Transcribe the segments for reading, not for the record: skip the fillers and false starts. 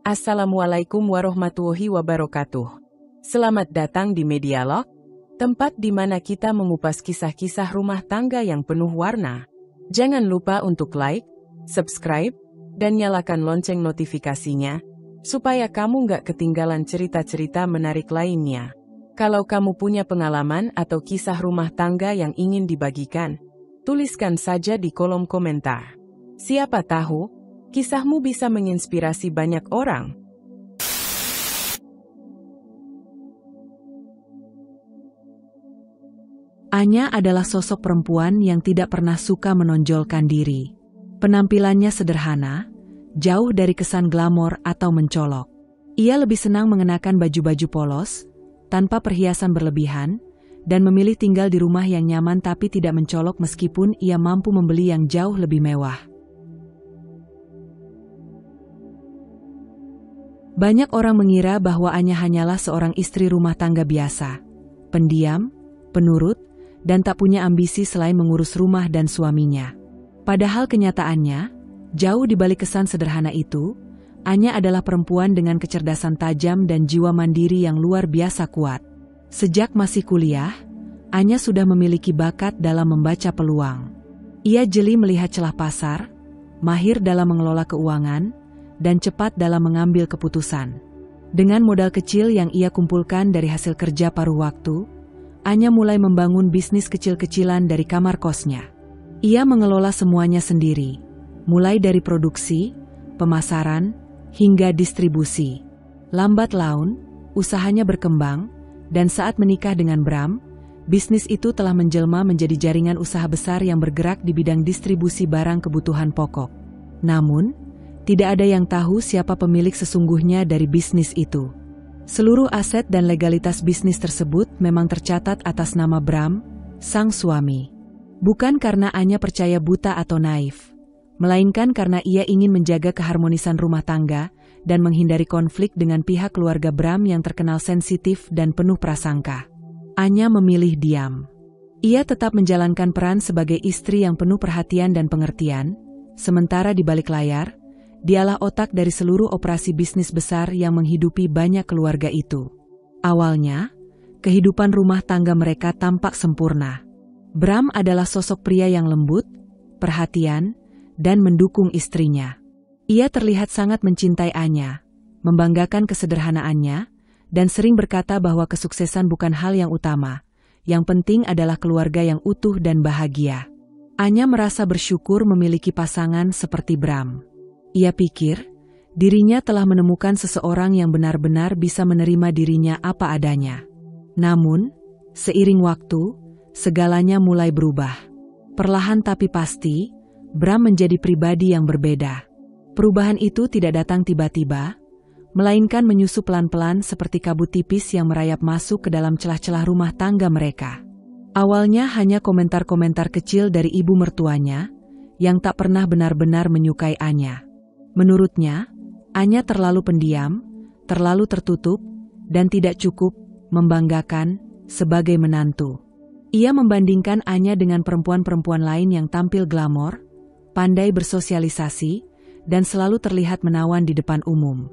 Assalamualaikum warahmatullahi wabarakatuh. Selamat datang di Medialog, tempat di mana kita mengupas kisah-kisah rumah tangga yang penuh warna. Jangan lupa untuk like, subscribe, dan nyalakan lonceng notifikasinya, supaya kamu nggak ketinggalan cerita-cerita menarik lainnya. Kalau kamu punya pengalaman atau kisah rumah tangga yang ingin dibagikan, tuliskan saja di kolom komentar. Siapa tahu, kisahmu bisa menginspirasi banyak orang. Anya adalah sosok perempuan yang tidak pernah suka menonjolkan diri. Penampilannya sederhana, jauh dari kesan glamor atau mencolok. Ia lebih senang mengenakan baju-baju polos, tanpa perhiasan berlebihan, dan memilih tinggal di rumah yang nyaman tapi tidak mencolok meskipun ia mampu membeli yang jauh lebih mewah. Banyak orang mengira bahwa Anya hanyalah seorang istri rumah tangga biasa, pendiam, penurut, dan tak punya ambisi selain mengurus rumah dan suaminya. Padahal kenyataannya, jauh di balik kesan sederhana itu, Anya adalah perempuan dengan kecerdasan tajam dan jiwa mandiri yang luar biasa kuat. Sejak masih kuliah, Anya sudah memiliki bakat dalam membaca peluang. Ia jeli melihat celah pasar, mahir dalam mengelola keuangan, dan cepat dalam mengambil keputusan. Dengan modal kecil yang ia kumpulkan dari hasil kerja paruh waktu, Anya mulai membangun bisnis kecil-kecilan dari kamar kosnya. Ia mengelola semuanya sendiri, mulai dari produksi, pemasaran, hingga distribusi. Lambat laun, usahanya berkembang, dan saat menikah dengan Bram, bisnis itu telah menjelma menjadi jaringan usaha besar yang bergerak di bidang distribusi barang kebutuhan pokok. Namun, tidak ada yang tahu siapa pemilik sesungguhnya dari bisnis itu. Seluruh aset dan legalitas bisnis tersebut memang tercatat atas nama Bram, sang suami. Bukan karena Anya percaya buta atau naif, melainkan karena ia ingin menjaga keharmonisan rumah tangga dan menghindari konflik dengan pihak keluarga Bram yang terkenal sensitif dan penuh prasangka. Anya memilih diam. Ia tetap menjalankan peran sebagai istri yang penuh perhatian dan pengertian, sementara di balik layar, dialah otak dari seluruh operasi bisnis besar yang menghidupi banyak keluarga itu. Awalnya, kehidupan rumah tangga mereka tampak sempurna. Bram adalah sosok pria yang lembut, perhatian, dan mendukung istrinya. Ia terlihat sangat mencintai Anya, membanggakan kesederhanaannya, dan sering berkata bahwa kesuksesan bukan hal yang utama. Yang penting adalah keluarga yang utuh dan bahagia. Anya merasa bersyukur memiliki pasangan seperti Bram. Ia pikir, dirinya telah menemukan seseorang yang benar-benar bisa menerima dirinya apa adanya. Namun, seiring waktu, segalanya mulai berubah. Perlahan tapi pasti, Bram menjadi pribadi yang berbeda. Perubahan itu tidak datang tiba-tiba, melainkan menyusup pelan-pelan seperti kabut tipis yang merayap masuk ke dalam celah-celah rumah tangga mereka. Awalnya hanya komentar-komentar kecil dari ibu mertuanya, yang tak pernah benar-benar menyukai Anya. Menurutnya, Anya terlalu pendiam, terlalu tertutup, dan tidak cukup membanggakan sebagai menantu. Ia membandingkan Anya dengan perempuan-perempuan lain yang tampil glamor, pandai bersosialisasi, dan selalu terlihat menawan di depan umum.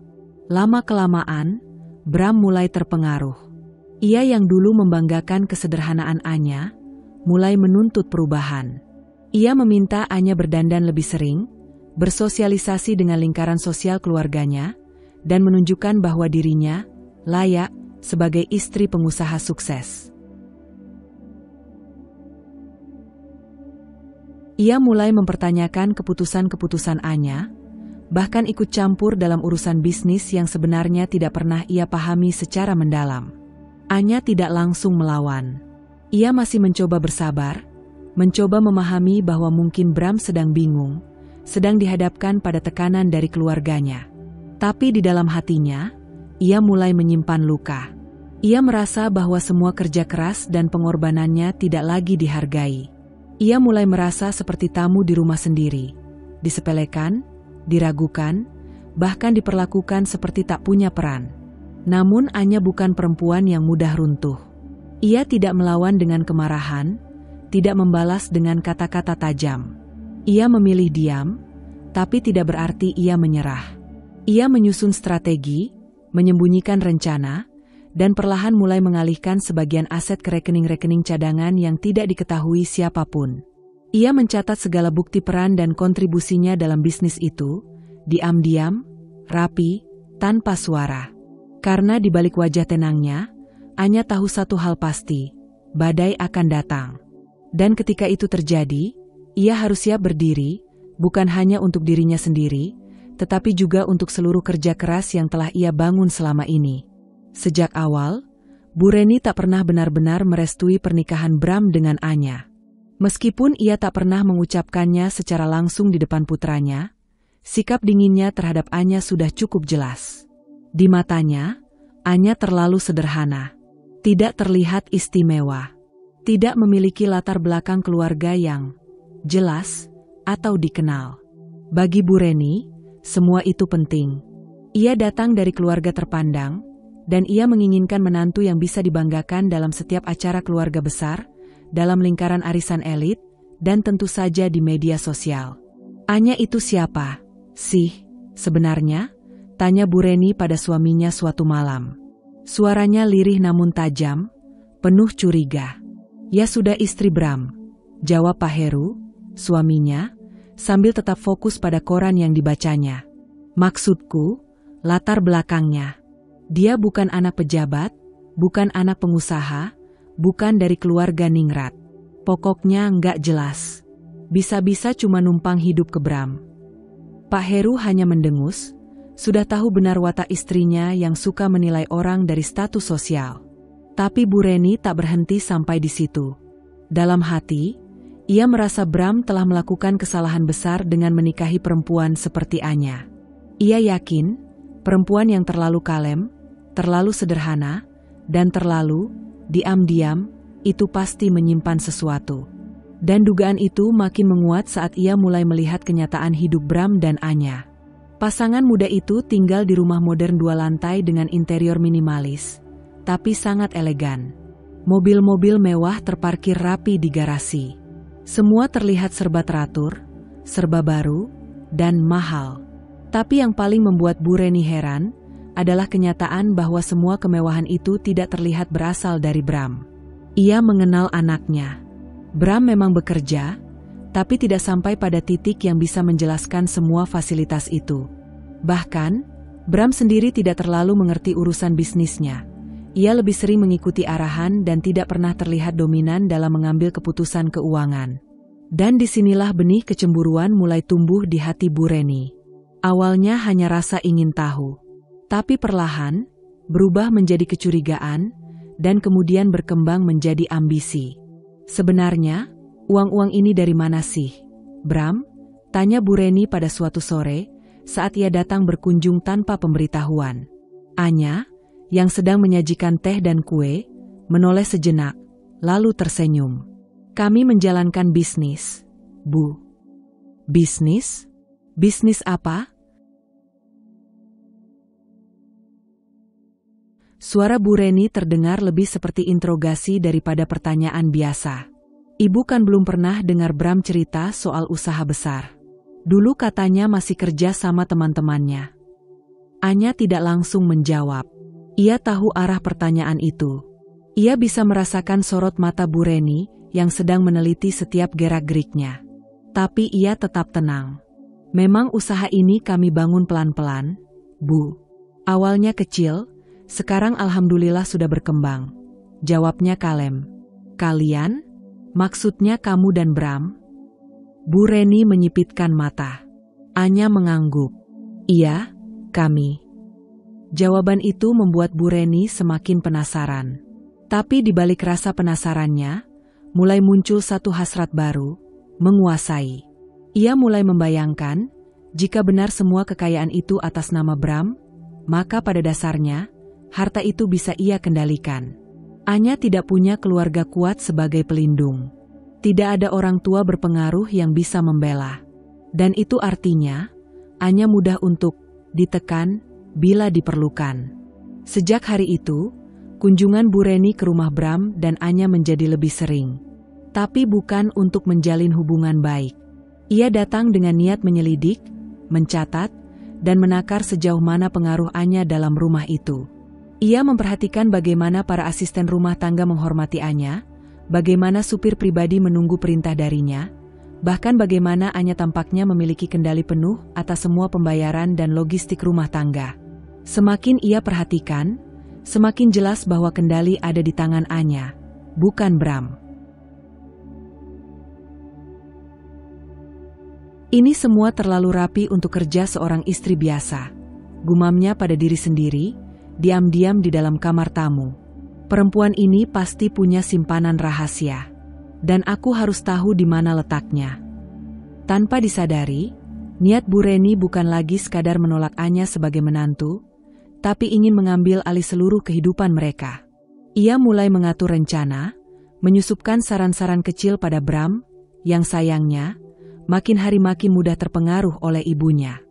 Lama-kelamaan, Bram mulai terpengaruh. Ia yang dulu membanggakan kesederhanaan Anya, mulai menuntut perubahan. Ia meminta Anya berdandan lebih sering, bersosialisasi dengan lingkaran sosial keluarganya, dan menunjukkan bahwa dirinya layak sebagai istri pengusaha sukses. Ia mulai mempertanyakan keputusan-keputusan Anya, bahkan ikut campur dalam urusan bisnis yang sebenarnya tidak pernah ia pahami secara mendalam. Anya tidak langsung melawan. Ia masih mencoba bersabar, mencoba memahami bahwa mungkin Bram sedang bingung, sedang dihadapkan pada tekanan dari keluarganya. Tapi di dalam hatinya, ia mulai menyimpan luka. Ia merasa bahwa semua kerja keras dan pengorbanannya tidak lagi dihargai. Ia mulai merasa seperti tamu di rumah sendiri, disepelekan, diragukan, bahkan diperlakukan seperti tak punya peran. Namun Anya bukan perempuan yang mudah runtuh. Ia tidak melawan dengan kemarahan, tidak membalas dengan kata-kata tajam. Ia memilih diam, tapi tidak berarti ia menyerah. Ia menyusun strategi, menyembunyikan rencana, dan perlahan mulai mengalihkan sebagian aset ke rekening-rekening cadangan yang tidak diketahui siapapun. Ia mencatat segala bukti peran dan kontribusinya dalam bisnis itu, diam-diam, rapi, tanpa suara. Karena di balik wajah tenangnya, Anya tahu satu hal pasti, badai akan datang. Dan ketika itu terjadi, ia harus siap berdiri, bukan hanya untuk dirinya sendiri, tetapi juga untuk seluruh kerja keras yang telah ia bangun selama ini. Sejak awal, Bu Reni tak pernah benar-benar merestui pernikahan Bram dengan Anya. Meskipun ia tak pernah mengucapkannya secara langsung di depan putranya, sikap dinginnya terhadap Anya sudah cukup jelas. Di matanya, Anya terlalu sederhana, tidak terlihat istimewa, tidak memiliki latar belakang keluarga yang jelas atau dikenal. Bagi Bu Reni, semua itu penting. Ia datang dari keluarga terpandang, dan ia menginginkan menantu yang bisa dibanggakan dalam setiap acara keluarga besar, dalam lingkaran arisan elit, dan tentu saja di media sosial. Anya itu siapa sih sebenarnya? Tanya Bu Reni pada suaminya suatu malam. Suaranya lirih namun tajam, penuh curiga. Ya sudah istri Bram, jawab Pak Heru, suaminya, sambil tetap fokus pada koran yang dibacanya. Maksudku, latar belakangnya. Dia bukan anak pejabat, bukan anak pengusaha, bukan dari keluarga ningrat. Pokoknya nggak jelas. Bisa-bisa cuma numpang hidup ke Bram. Pak Heru hanya mendengus, sudah tahu benar watak istrinya yang suka menilai orang dari status sosial. Tapi Bu Reni tak berhenti sampai di situ. Dalam hati, ia merasa Bram telah melakukan kesalahan besar dengan menikahi perempuan seperti Anya. Ia yakin, perempuan yang terlalu kalem, terlalu sederhana, dan terlalu diam-diam, itu pasti menyimpan sesuatu. Dan dugaan itu makin menguat saat ia mulai melihat kenyataan hidup Bram dan Anya. Pasangan muda itu tinggal di rumah modern 2 lantai dengan interior minimalis, tapi sangat elegan. Mobil-mobil mewah terparkir rapi di garasi. Semua terlihat serba teratur, serba baru, dan mahal. Tapi yang paling membuat Bu Reni heran adalah kenyataan bahwa semua kemewahan itu tidak terlihat berasal dari Bram. Ia mengenal anaknya. Bram memang bekerja, tapi tidak sampai pada titik yang bisa menjelaskan semua fasilitas itu. Bahkan, Bram sendiri tidak terlalu mengerti urusan bisnisnya. Ia lebih sering mengikuti arahan dan tidak pernah terlihat dominan dalam mengambil keputusan keuangan. Dan disinilah benih kecemburuan mulai tumbuh di hati Bu Reni. Awalnya hanya rasa ingin tahu, tapi perlahan berubah menjadi kecurigaan dan kemudian berkembang menjadi ambisi. Sebenarnya, uang-uang ini dari mana sih, Bram? Tanya Bu Reni pada suatu sore saat ia datang berkunjung tanpa pemberitahuan. Anya, yang sedang menyajikan teh dan kue, menoleh sejenak, lalu tersenyum. Kami menjalankan bisnis, Bu. Bisnis? Bisnis apa? Suara Bu Reni terdengar lebih seperti interogasi daripada pertanyaan biasa. Ibu kan belum pernah dengar Bram cerita soal usaha besar. Dulu katanya masih kerja sama teman-temannya. Anya tidak langsung menjawab. Ia tahu arah pertanyaan itu. Ia bisa merasakan sorot mata Bu Reni yang sedang meneliti setiap gerak-geriknya. Tapi ia tetap tenang. Memang usaha ini kami bangun pelan-pelan, Bu. Awalnya kecil, sekarang alhamdulillah sudah berkembang. Jawabnya kalem. Kalian? Maksudnya kamu dan Bram? Bu Reni menyipitkan mata. Anya mengangguk. Iya, kami. Jawaban itu membuat Bu Reni semakin penasaran. Tapi di balik rasa penasarannya, mulai muncul satu hasrat baru, menguasai. Ia mulai membayangkan, jika benar semua kekayaan itu atas nama Bram, maka pada dasarnya, harta itu bisa ia kendalikan. Anya tidak punya keluarga kuat sebagai pelindung. Tidak ada orang tua berpengaruh yang bisa membela. Dan itu artinya, Anya mudah untuk ditekan bila diperlukan. Sejak hari itu, kunjungan Bu Reni ke rumah Bram dan Anya menjadi lebih sering. Tapi bukan untuk menjalin hubungan baik. Ia datang dengan niat menyelidik, mencatat, dan menakar sejauh mana pengaruh Anya dalam rumah itu. Ia memperhatikan bagaimana para asisten rumah tangga menghormati Anya, bagaimana supir pribadi menunggu perintah darinya, bahkan bagaimana Anya tampaknya memiliki kendali penuh atas semua pembayaran dan logistik rumah tangga. Semakin ia perhatikan, semakin jelas bahwa kendali ada di tangan Anya, bukan Bram. Ini semua terlalu rapi untuk kerja seorang istri biasa, gumamnya pada diri sendiri, diam-diam di dalam kamar tamu. Perempuan ini pasti punya simpanan rahasia, dan aku harus tahu di mana letaknya. Tanpa disadari, niat Bu Reni bukan lagi sekadar menolak Anya sebagai menantu, tapi ingin mengambil alih seluruh kehidupan mereka. Ia mulai mengatur rencana, menyusupkan saran-saran kecil pada Bram, yang sayangnya, makin hari makin mudah terpengaruh oleh ibunya.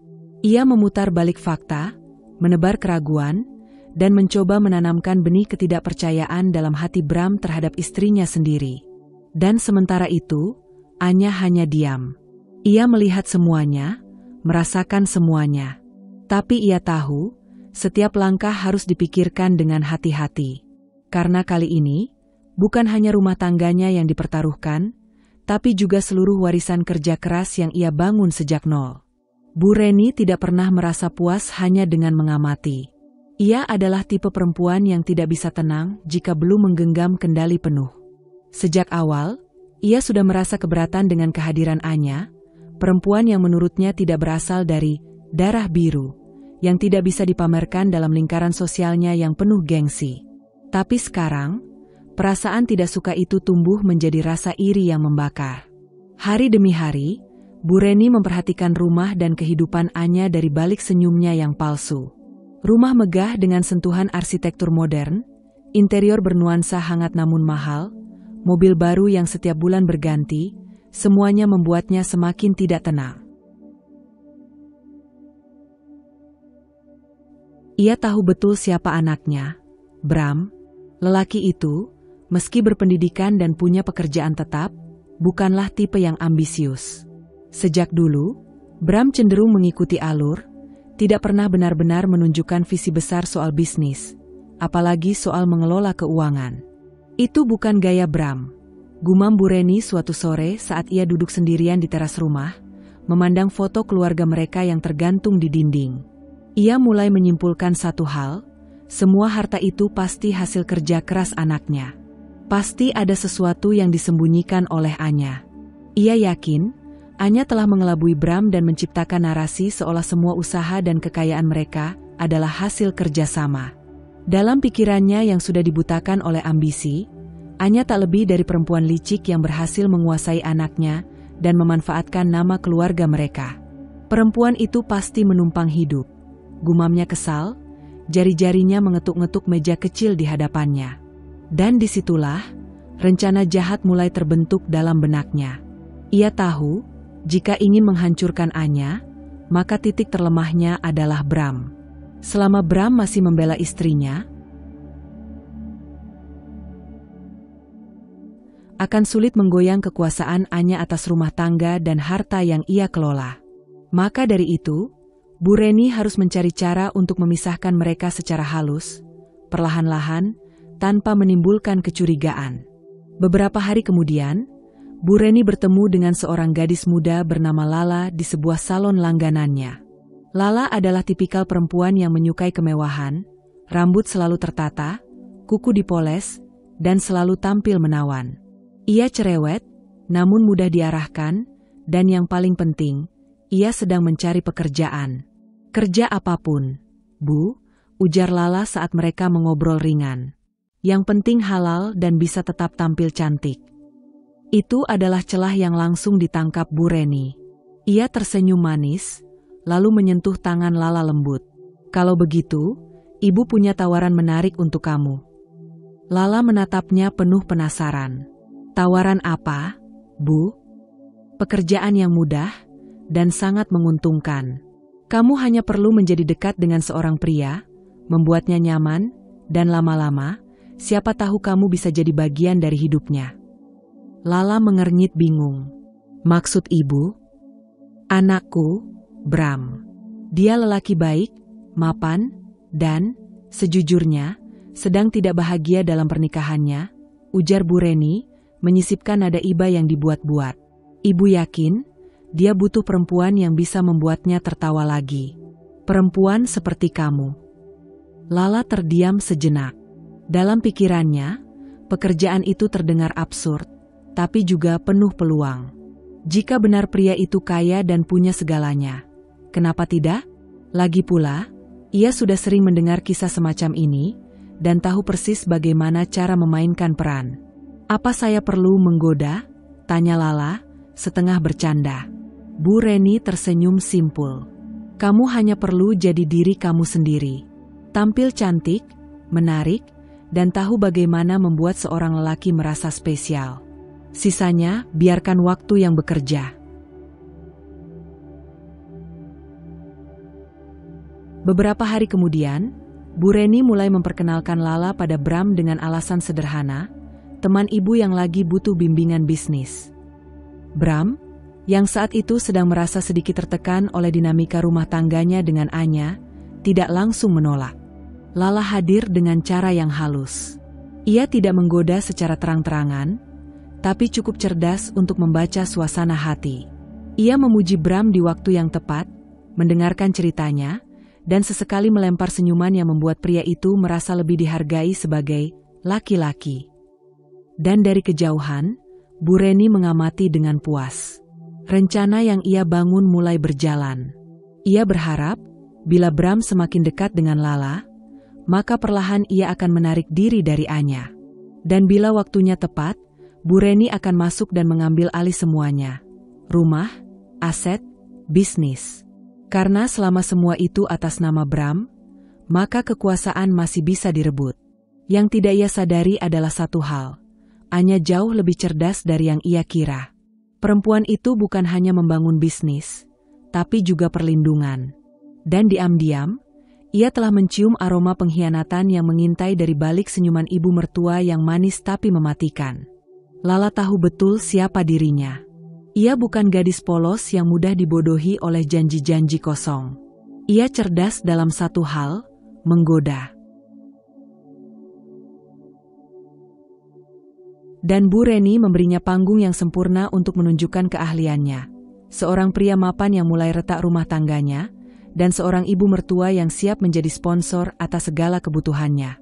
Ia memutar balik fakta, menebar keraguan, dan mencoba menanamkan benih ketidakpercayaan dalam hati Bram terhadap istrinya sendiri. Dan sementara itu, Anya hanya diam. Ia melihat semuanya, merasakan semuanya. Tapi ia tahu, setiap langkah harus dipikirkan dengan hati-hati. Karena kali ini, bukan hanya rumah tangganya yang dipertaruhkan, tapi juga seluruh warisan kerja keras yang ia bangun sejak nol. Bu Reni tidak pernah merasa puas hanya dengan mengamati. Ia adalah tipe perempuan yang tidak bisa tenang jika belum menggenggam kendali penuh. Sejak awal, ia sudah merasa keberatan dengan kehadiran Anya, perempuan yang menurutnya tidak berasal dari darah biru, yang tidak bisa dipamerkan dalam lingkaran sosialnya yang penuh gengsi. Tapi sekarang, perasaan tidak suka itu tumbuh menjadi rasa iri yang membakar. Hari demi hari, Bu Reni memperhatikan rumah dan kehidupan Anya dari balik senyumnya yang palsu. Rumah megah dengan sentuhan arsitektur modern, interior bernuansa hangat namun mahal, mobil baru yang setiap bulan berganti, semuanya membuatnya semakin tidak tenang. Ia tahu betul siapa anaknya, Bram. Lelaki itu, meski berpendidikan dan punya pekerjaan tetap, bukanlah tipe yang ambisius. Sejak dulu, Bram cenderung mengikuti alur, tidak pernah benar-benar menunjukkan visi besar soal bisnis, apalagi soal mengelola keuangan. Itu bukan gaya Bram, gumam Bu Reni suatu sore saat ia duduk sendirian di teras rumah, memandang foto keluarga mereka yang tergantung di dinding. Ia mulai menyimpulkan satu hal, semua harta itu pasti hasil kerja keras anaknya. Pasti ada sesuatu yang disembunyikan oleh Anya. Ia yakin, Anya telah mengelabui Bram dan menciptakan narasi seolah semua usaha dan kekayaan mereka adalah hasil kerjasama. Dalam pikirannya yang sudah dibutakan oleh ambisi, Anya tak lebih dari perempuan licik yang berhasil menguasai anaknya dan memanfaatkan nama keluarga mereka. Perempuan itu pasti menumpang hidup. Gumamnya kesal, jari-jarinya mengetuk-ngetuk meja kecil di hadapannya. Dan disitulah, rencana jahat mulai terbentuk dalam benaknya. Ia tahu, jika ingin menghancurkan Anya, maka titik terlemahnya adalah Bram. Selama Bram masih membela istrinya, akan sulit menggoyang kekuasaan Anya atas rumah tangga dan harta yang ia kelola. Maka dari itu, Bu Reni harus mencari cara untuk memisahkan mereka secara halus, perlahan-lahan, tanpa menimbulkan kecurigaan. Beberapa hari kemudian, Bu Reni bertemu dengan seorang gadis muda bernama Lala di sebuah salon langganannya. Lala adalah tipikal perempuan yang menyukai kemewahan, rambut selalu tertata, kuku dipoles, dan selalu tampil menawan. Ia cerewet, namun mudah diarahkan, dan yang paling penting, ia sedang mencari pekerjaan. Kerja apapun, Bu, ujar Lala saat mereka mengobrol ringan. Yang penting halal dan bisa tetap tampil cantik. Itu adalah celah yang langsung ditangkap Bu Reni. Ia tersenyum manis, lalu menyentuh tangan Lala lembut. Kalau begitu, ibu punya tawaran menarik untuk kamu. Lala menatapnya penuh penasaran. Tawaran apa, Bu? Pekerjaan yang mudah dan sangat menguntungkan. Kamu hanya perlu menjadi dekat dengan seorang pria, membuatnya nyaman, dan lama-lama, siapa tahu kamu bisa jadi bagian dari hidupnya. Lala mengernyit bingung. Maksud ibu? Anakku, Bram. Dia lelaki baik, mapan, dan, sejujurnya, sedang tidak bahagia dalam pernikahannya, ujar Bu Reni, menyisipkan nada iba yang dibuat-buat. Ibu yakin, dia butuh perempuan yang bisa membuatnya tertawa lagi. Perempuan seperti kamu. Lala terdiam sejenak. Dalam pikirannya, pekerjaan itu terdengar absurd, tapi juga penuh peluang. Jika benar pria itu kaya dan punya segalanya, kenapa tidak? Lagi pula, ia sudah sering mendengar kisah semacam ini, dan tahu persis bagaimana cara memainkan peran. Apa saya perlu menggoda? Tanya Lala, setengah bercanda. Bu Reni tersenyum simpul. Kamu hanya perlu jadi diri kamu sendiri. Tampil cantik, menarik, dan tahu bagaimana membuat seorang lelaki merasa spesial. Sisanya, biarkan waktu yang bekerja. Beberapa hari kemudian, Bu Reni mulai memperkenalkan Lala pada Bram dengan alasan sederhana, teman ibu yang lagi butuh bimbingan bisnis. Bram, yang saat itu sedang merasa sedikit tertekan oleh dinamika rumah tangganya dengan Anya, tidak langsung menolak. Lala hadir dengan cara yang halus. Ia tidak menggoda secara terang-terangan, tapi cukup cerdas untuk membaca suasana hati. Ia memuji Bram di waktu yang tepat, mendengarkan ceritanya, dan sesekali melempar senyuman yang membuat pria itu merasa lebih dihargai sebagai laki-laki. Dan dari kejauhan, Bu Reni mengamati dengan puas. Rencana yang ia bangun mulai berjalan. Ia berharap, bila Bram semakin dekat dengan Lala, maka perlahan ia akan menarik diri dari Anya. Dan bila waktunya tepat, Bu Reni akan masuk dan mengambil alih semuanya. Rumah, aset, bisnis. Karena selama semua itu atas nama Bram, maka kekuasaan masih bisa direbut. Yang tidak ia sadari adalah satu hal. Anya jauh lebih cerdas dari yang ia kira. Perempuan itu bukan hanya membangun bisnis, tapi juga perlindungan. Dan diam-diam, ia telah mencium aroma pengkhianatan yang mengintai dari balik senyuman ibu mertua yang manis tapi mematikan. Lala tahu betul siapa dirinya. Ia bukan gadis polos yang mudah dibodohi oleh janji-janji kosong. Ia cerdas dalam satu hal, menggoda. Dan Bu Reni memberinya panggung yang sempurna untuk menunjukkan keahliannya. Seorang pria mapan yang mulai retak rumah tangganya, dan seorang ibu mertua yang siap menjadi sponsor atas segala kebutuhannya.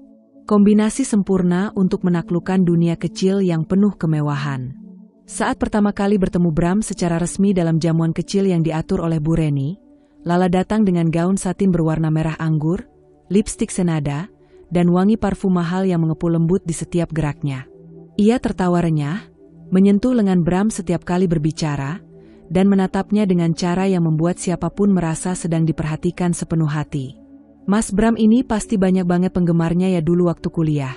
Kombinasi sempurna untuk menaklukkan dunia kecil yang penuh kemewahan. Saat pertama kali bertemu Bram secara resmi dalam jamuan kecil yang diatur oleh Bu Reni, Lala datang dengan gaun satin berwarna merah anggur, lipstik senada, dan wangi parfum mahal yang mengepul lembut di setiap geraknya. Ia tertawa renyah, menyentuh lengan Bram setiap kali berbicara, dan menatapnya dengan cara yang membuat siapapun merasa sedang diperhatikan sepenuh hati. Mas Bram ini pasti banyak banget penggemarnya ya dulu waktu kuliah,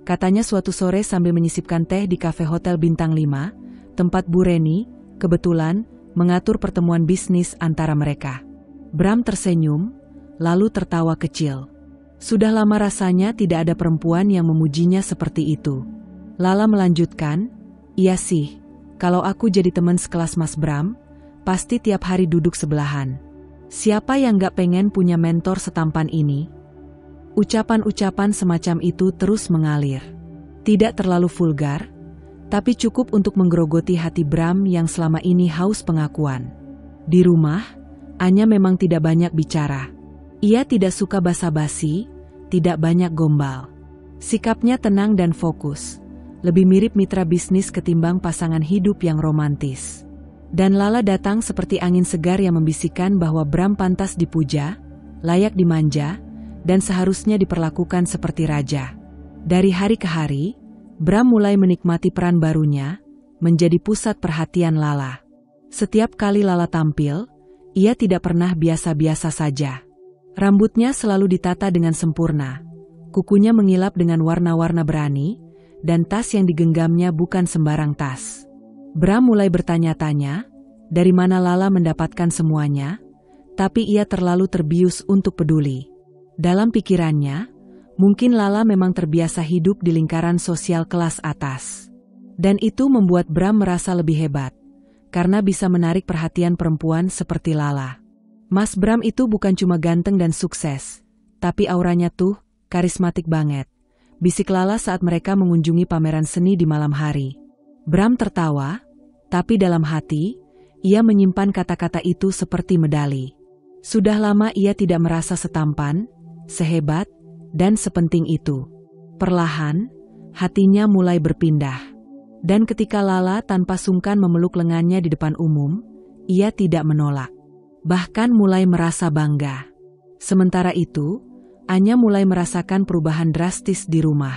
katanya suatu sore sambil menyisipkan teh di kafe hotel bintang 5, tempat Bu Reni, kebetulan, mengatur pertemuan bisnis antara mereka. Bram tersenyum, lalu tertawa kecil. Sudah lama rasanya tidak ada perempuan yang memujinya seperti itu. Lala melanjutkan, iya sih. Kalau aku jadi teman sekelas Mas Bram, pasti tiap hari duduk sebelahan. Siapa yang gak pengen punya mentor setampan ini? Ucapan-ucapan semacam itu terus mengalir. Tidak terlalu vulgar, tapi cukup untuk menggerogoti hati Bram yang selama ini haus pengakuan. Di rumah, Anya memang tidak banyak bicara. Ia tidak suka basa-basi, tidak banyak gombal. Sikapnya tenang dan fokus. Lebih mirip mitra bisnis ketimbang pasangan hidup yang romantis. Dan Lala datang seperti angin segar yang membisikkan bahwa Bram pantas dipuja, layak dimanja, dan seharusnya diperlakukan seperti raja. Dari hari ke hari, Bram mulai menikmati peran barunya, menjadi pusat perhatian Lala. Setiap kali Lala tampil, ia tidak pernah biasa-biasa saja. Rambutnya selalu ditata dengan sempurna, kukunya mengilap dengan warna-warna berani, dan tas yang digenggamnya bukan sembarang tas. Bram mulai bertanya-tanya, dari mana Lala mendapatkan semuanya, tapi ia terlalu terbius untuk peduli. Dalam pikirannya, mungkin Lala memang terbiasa hidup di lingkaran sosial kelas atas. Dan itu membuat Bram merasa lebih hebat, karena bisa menarik perhatian perempuan seperti Lala. Mas Bram itu bukan cuma ganteng dan sukses, tapi auranya tuh karismatik banget, bisik Lala saat mereka mengunjungi pameran seni di malam hari. Bram tertawa, tapi dalam hati, ia menyimpan kata-kata itu seperti medali. Sudah lama ia tidak merasa setampan, sehebat, dan sepenting itu. Perlahan, hatinya mulai berpindah. Dan ketika Lala tanpa sungkan memeluk lengannya di depan umum, ia tidak menolak. Bahkan mulai merasa bangga. Sementara itu, Anya mulai merasakan perubahan drastis di rumah.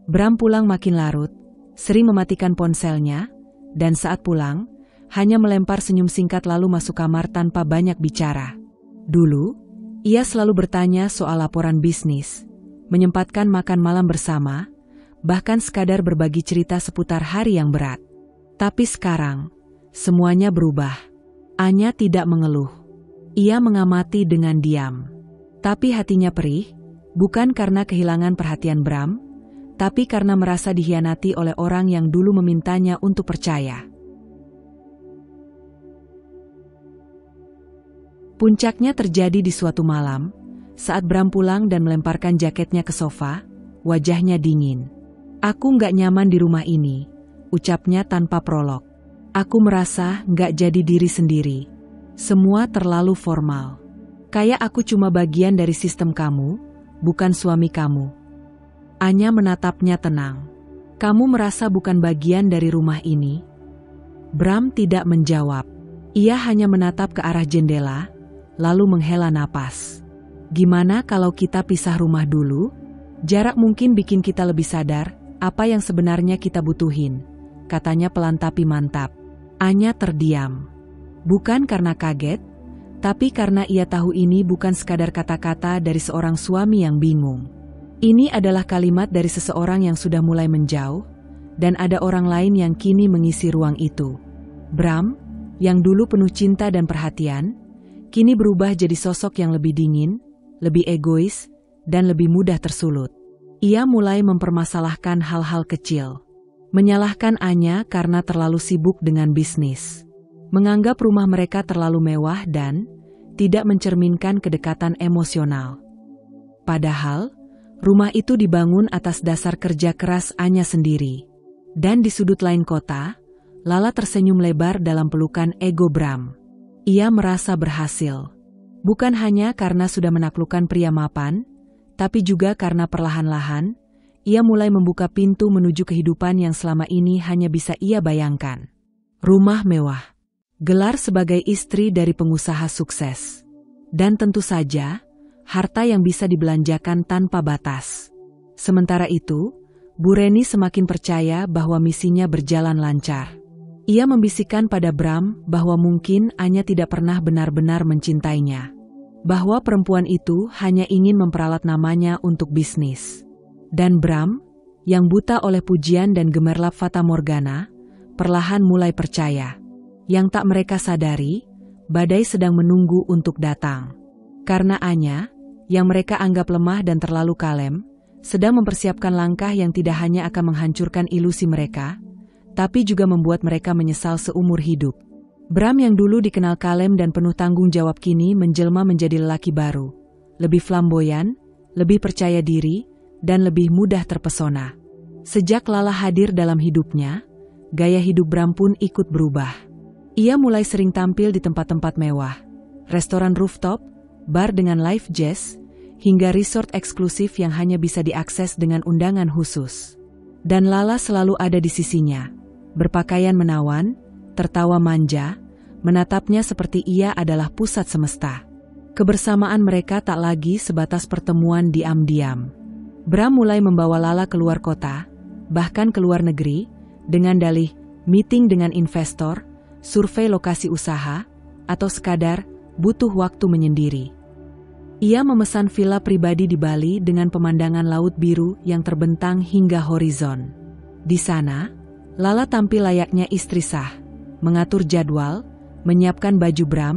Bram pulang makin larut, sering mematikan ponselnya, dan saat pulang, hanya melempar senyum singkat lalu masuk kamar tanpa banyak bicara. Dulu, ia selalu bertanya soal laporan bisnis, menyempatkan makan malam bersama, bahkan sekadar berbagi cerita seputar hari yang berat. Tapi sekarang, semuanya berubah. Anya tidak mengeluh. Ia mengamati dengan diam. Tapi hatinya perih, bukan karena kehilangan perhatian Bram, tapi karena merasa dikhianati oleh orang yang dulu memintanya untuk percaya. Puncaknya terjadi di suatu malam, saat Bram pulang dan melemparkan jaketnya ke sofa, wajahnya dingin. "Aku nggak nyaman di rumah ini," ucapnya tanpa prolog. "Aku merasa nggak jadi diri sendiri. Semua terlalu formal. Kayak aku cuma bagian dari sistem kamu, bukan suami kamu." Anya menatapnya tenang. "Kamu merasa bukan bagian dari rumah ini?" Bram tidak menjawab. Ia hanya menatap ke arah jendela, lalu menghela napas. "Gimana kalau kita pisah rumah dulu? Jarak mungkin bikin kita lebih sadar apa yang sebenarnya kita butuhin," katanya pelan tapi mantap. Anya terdiam. Bukan karena kaget, tapi karena ia tahu ini bukan sekadar kata-kata dari seorang suami yang bingung. Ini adalah kalimat dari seseorang yang sudah mulai menjauh, dan ada orang lain yang kini mengisi ruang itu. Bram, yang dulu penuh cinta dan perhatian, kini berubah jadi sosok yang lebih dingin, lebih egois, dan lebih mudah tersulut. Ia mulai mempermasalahkan hal-hal kecil. Menyalahkan Anya karena terlalu sibuk dengan bisnis. Menganggap rumah mereka terlalu mewah dan tidak mencerminkan kedekatan emosional. Padahal, rumah itu dibangun atas dasar kerja keras Anya sendiri. Dan di sudut lain kota, Lala tersenyum lebar dalam pelukan ego Bram. Ia merasa berhasil. Bukan hanya karena sudah menaklukkan pria mapan, tapi juga karena perlahan-lahan, ia mulai membuka pintu menuju kehidupan yang selama ini hanya bisa ia bayangkan. Rumah mewah. Gelar sebagai istri dari pengusaha sukses. Dan tentu saja, harta yang bisa dibelanjakan tanpa batas. Sementara itu, Bu Reni semakin percaya bahwa misinya berjalan lancar. Ia membisikkan pada Bram bahwa mungkin Anya tidak pernah benar-benar mencintainya. Bahwa perempuan itu hanya ingin memperalat namanya untuk bisnis. Dan Bram, yang buta oleh pujian dan gemerlap fata morgana, perlahan mulai percaya. Yang tak mereka sadari, badai sedang menunggu untuk datang. Karena Anya, yang mereka anggap lemah dan terlalu kalem, sedang mempersiapkan langkah yang tidak hanya akan menghancurkan ilusi mereka, tapi juga membuat mereka menyesal seumur hidup. Bram yang dulu dikenal kalem dan penuh tanggung jawab kini menjelma menjadi lelaki baru. Lebih flamboyan, lebih percaya diri, dan lebih mudah terpesona. Sejak Lala hadir dalam hidupnya, gaya hidup Bram pun ikut berubah. Ia mulai sering tampil di tempat-tempat mewah, restoran rooftop, bar dengan live jazz, hingga resort eksklusif yang hanya bisa diakses dengan undangan khusus. Dan Lala selalu ada di sisinya, berpakaian menawan, tertawa manja, menatapnya seperti ia adalah pusat semesta. Kebersamaan mereka tak lagi sebatas pertemuan diam-diam. Bram mulai membawa Lala keluar kota, bahkan ke luar negeri, dengan dalih meeting dengan investor, survei lokasi usaha, atau sekadar butuh waktu menyendiri. Ia memesan villa pribadi di Bali dengan pemandangan laut biru yang terbentang hingga horizon. Di sana, Lala tampil layaknya istri sah, mengatur jadwal, menyiapkan baju Bram,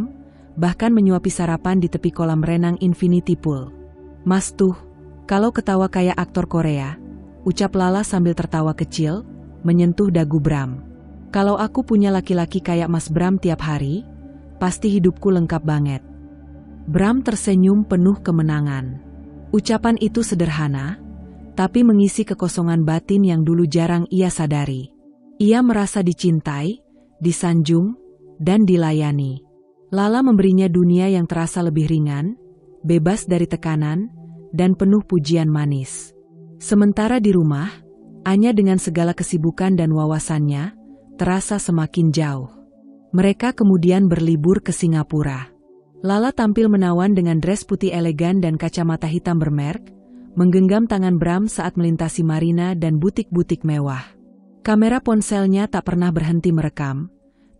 bahkan menyuapi sarapan di tepi kolam renang infinity pool. "Mas tuh, kalau ketawa kayak aktor Korea," ucap Lala sambil tertawa kecil, menyentuh dagu Bram. "Kalau aku punya laki-laki kayak Mas Bram tiap hari, pasti hidupku lengkap banget." Bram tersenyum penuh kemenangan. Ucapan itu sederhana, tapi mengisi kekosongan batin yang dulu jarang ia sadari. Ia merasa dicintai, disanjung, dan dilayani. Lala memberinya dunia yang terasa lebih ringan, bebas dari tekanan, dan penuh pujian manis. Sementara di rumah, Anya dengan segala kesibukan dan wawasannya, terasa semakin jauh. Mereka kemudian berlibur ke Singapura. Lala tampil menawan dengan dress putih elegan dan kacamata hitam bermerk, menggenggam tangan Bram saat melintasi marina dan butik-butik mewah. Kamera ponselnya tak pernah berhenti merekam,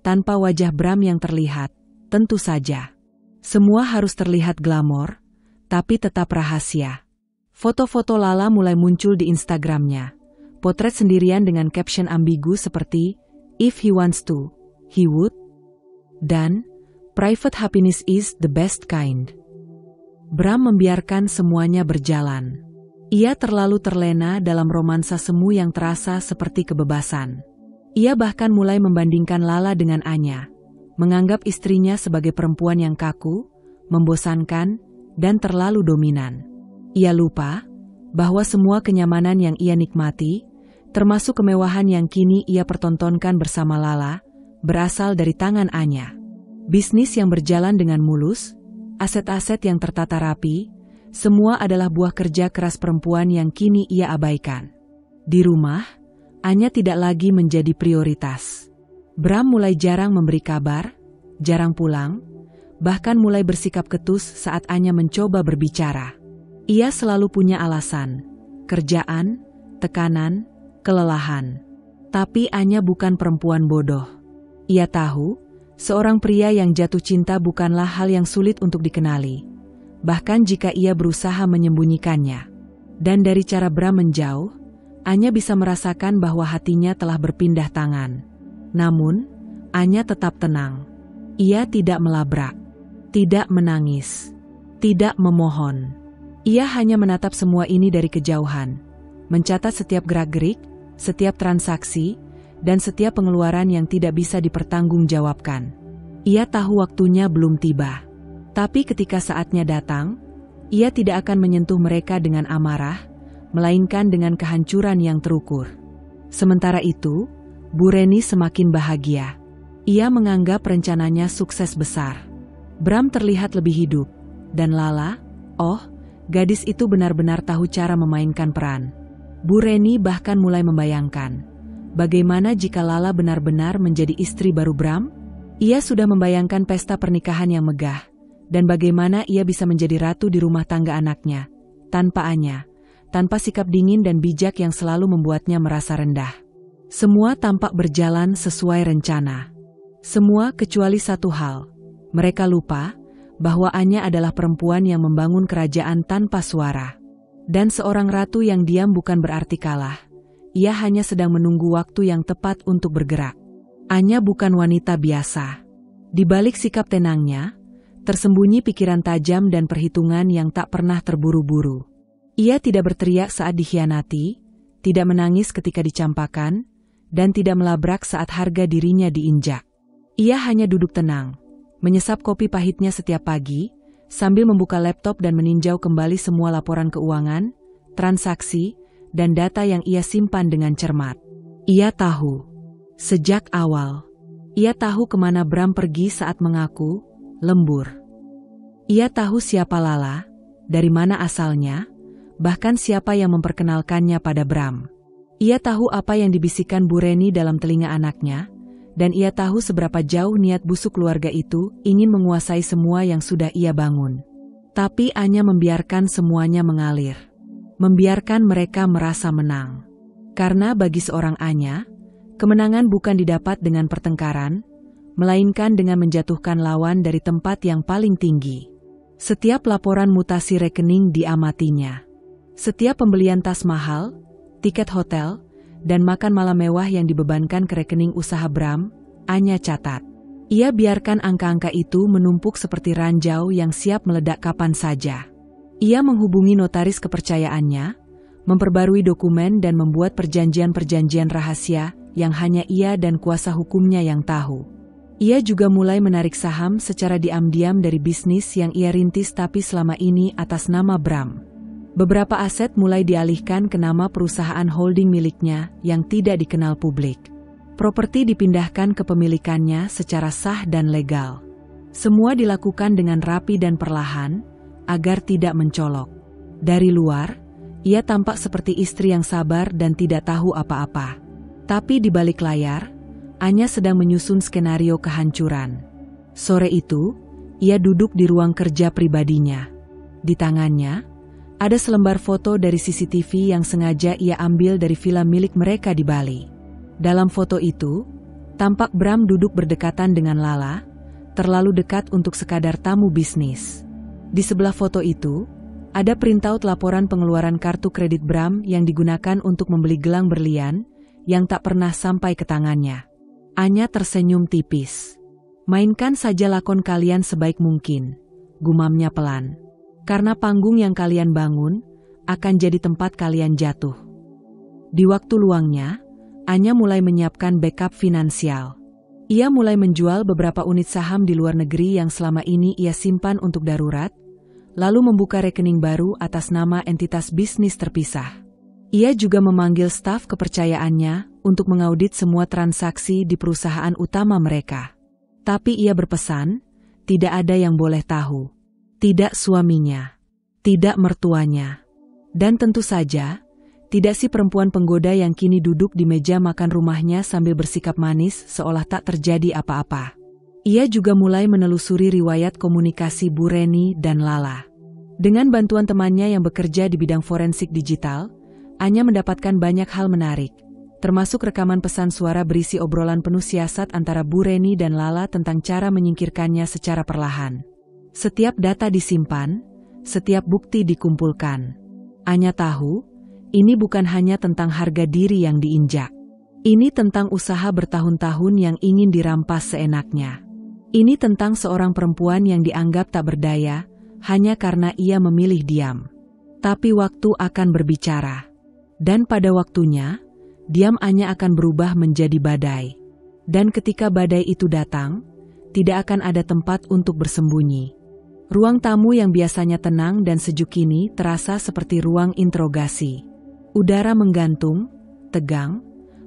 tanpa wajah Bram yang terlihat, tentu saja. Semua harus terlihat glamor, tapi tetap rahasia. Foto-foto Lala mulai muncul di Instagramnya. Potret sendirian dengan caption ambigu seperti, "If he wants to, he would," dan "Private happiness is the best kind." Bram membiarkan semuanya berjalan. Ia terlalu terlena dalam romansa semu yang terasa seperti kebebasan. Ia bahkan mulai membandingkan Lala dengan Anya, menganggap istrinya sebagai perempuan yang kaku, membosankan, dan terlalu dominan. Ia lupa bahwa semua kenyamanan yang ia nikmati, termasuk kemewahan yang kini ia pertontonkan bersama Lala, berasal dari tangan Anya. Bisnis yang berjalan dengan mulus, aset-aset yang tertata rapi, semua adalah buah kerja keras perempuan yang kini ia abaikan. Di rumah, Anya tidak lagi menjadi prioritas. Bram mulai jarang memberi kabar, jarang pulang, bahkan mulai bersikap ketus saat Anya mencoba berbicara. Ia selalu punya alasan, kerjaan, tekanan, kelelahan. Tapi Anya bukan perempuan bodoh. Ia tahu, seorang pria yang jatuh cinta bukanlah hal yang sulit untuk dikenali, bahkan jika ia berusaha menyembunyikannya. Dan dari cara Bram menjauh, Anya bisa merasakan bahwa hatinya telah berpindah tangan. Namun, Anya tetap tenang. Ia tidak melabrak, tidak menangis, tidak memohon. Ia hanya menatap semua ini dari kejauhan, mencatat setiap gerak-gerik, setiap transaksi, dan setiap pengeluaran yang tidak bisa dipertanggungjawabkan. Ia tahu waktunya belum tiba. Tapi ketika saatnya datang, ia tidak akan menyentuh mereka dengan amarah, melainkan dengan kehancuran yang terukur. Sementara itu, Bu Reni semakin bahagia. Ia menganggap rencananya sukses besar. Bram terlihat lebih hidup, dan Lala, gadis itu benar-benar tahu cara memainkan peran. Bu Reni bahkan mulai membayangkan, bagaimana jika Lala benar-benar menjadi istri baru Bram? Ia sudah membayangkan pesta pernikahan yang megah, dan bagaimana ia bisa menjadi ratu di rumah tangga anaknya, tanpa Anya, tanpa sikap dingin dan bijak yang selalu membuatnya merasa rendah. Semua tampak berjalan sesuai rencana. Semua kecuali satu hal, mereka lupa bahwa Anya adalah perempuan yang membangun kerajaan tanpa suara. Dan seorang ratu yang diam bukan berarti kalah. Ia hanya sedang menunggu waktu yang tepat untuk bergerak. Anya bukan wanita biasa. Di balik sikap tenangnya, tersembunyi pikiran tajam dan perhitungan yang tak pernah terburu-buru. Ia tidak berteriak saat dikhianati, tidak menangis ketika dicampakkan, dan tidak melabrak saat harga dirinya diinjak. Ia hanya duduk tenang, menyesap kopi pahitnya setiap pagi, sambil membuka laptop dan meninjau kembali semua laporan keuangan, transaksi, dan data yang ia simpan dengan cermat. Ia tahu, sejak awal, ia tahu kemana Bram pergi saat mengaku lembur. Ia tahu siapa Lala, dari mana asalnya, bahkan siapa yang memperkenalkannya pada Bram. Ia tahu apa yang dibisikkan Bu Reni dalam telinga anaknya, dan ia tahu seberapa jauh niat busuk keluarga itu ingin menguasai semua yang sudah ia bangun. Tapi Anya membiarkan semuanya mengalir. Membiarkan mereka merasa menang. Karena bagi seorang Anya, kemenangan bukan didapat dengan pertengkaran, melainkan dengan menjatuhkan lawan dari tempat yang paling tinggi. Setiap laporan mutasi rekening diamatinya. Setiap pembelian tas mahal, tiket hotel, dan makan malam mewah yang dibebankan ke rekening usaha Bram, Anya catat. Ia biarkan angka-angka itu menumpuk seperti ranjau yang siap meledak kapan saja. Ia menghubungi notaris kepercayaannya, memperbarui dokumen dan membuat perjanjian-perjanjian rahasia yang hanya ia dan kuasa hukumnya yang tahu. Ia juga mulai menarik saham secara diam-diam dari bisnis yang ia rintis tapi selama ini atas nama Bram. Beberapa aset mulai dialihkan ke nama perusahaan holding miliknya yang tidak dikenal publik. Properti dipindahkan ke pemilikannya secara sah dan legal. Semua dilakukan dengan rapi dan perlahan, agar tidak mencolok. Dari luar, ia tampak seperti istri yang sabar dan tidak tahu apa-apa. Tapi di balik layar, Anya sedang menyusun skenario kehancuran. Sore itu, ia duduk di ruang kerja pribadinya. Di tangannya, ada selembar foto dari CCTV yang sengaja ia ambil dari villa milik mereka di Bali. Dalam foto itu, tampak Bram duduk berdekatan dengan Lala, terlalu dekat untuk sekadar tamu bisnis. Di sebelah foto itu, ada printout laporan pengeluaran kartu kredit Bram yang digunakan untuk membeli gelang berlian yang tak pernah sampai ke tangannya. Anya tersenyum tipis. Mainkan saja lakon kalian sebaik mungkin, gumamnya pelan. Karena panggung yang kalian bangun akan jadi tempat kalian jatuh. Di waktu luangnya, Anya mulai menyiapkan backup finansial. Ia mulai menjual beberapa unit saham di luar negeri yang selama ini ia simpan untuk darurat, lalu membuka rekening baru atas nama entitas bisnis terpisah. Ia juga memanggil staf kepercayaannya untuk mengaudit semua transaksi di perusahaan utama mereka. Tapi ia berpesan, tidak ada yang boleh tahu. Tidak suaminya, tidak mertuanya, dan tentu saja, tidak si perempuan penggoda yang kini duduk di meja makan rumahnya sambil bersikap manis seolah tak terjadi apa-apa. Ia juga mulai menelusuri riwayat komunikasi Bu Reni dan Lala. Dengan bantuan temannya yang bekerja di bidang forensik digital, Anya mendapatkan banyak hal menarik, termasuk rekaman pesan suara berisi obrolan penuh siasat antara Bu Reni dan Lala tentang cara menyingkirkannya secara perlahan. Setiap data disimpan, setiap bukti dikumpulkan. Anya tahu, ini bukan hanya tentang harga diri yang diinjak. Ini tentang usaha bertahun-tahun yang ingin dirampas seenaknya. Ini tentang seorang perempuan yang dianggap tak berdaya, hanya karena ia memilih diam. Tapi waktu akan berbicara. Dan pada waktunya, diam Anya akan berubah menjadi badai. Dan ketika badai itu datang, tidak akan ada tempat untuk bersembunyi. Ruang tamu yang biasanya tenang dan sejuk ini terasa seperti ruang interogasi. Udara menggantung, tegang,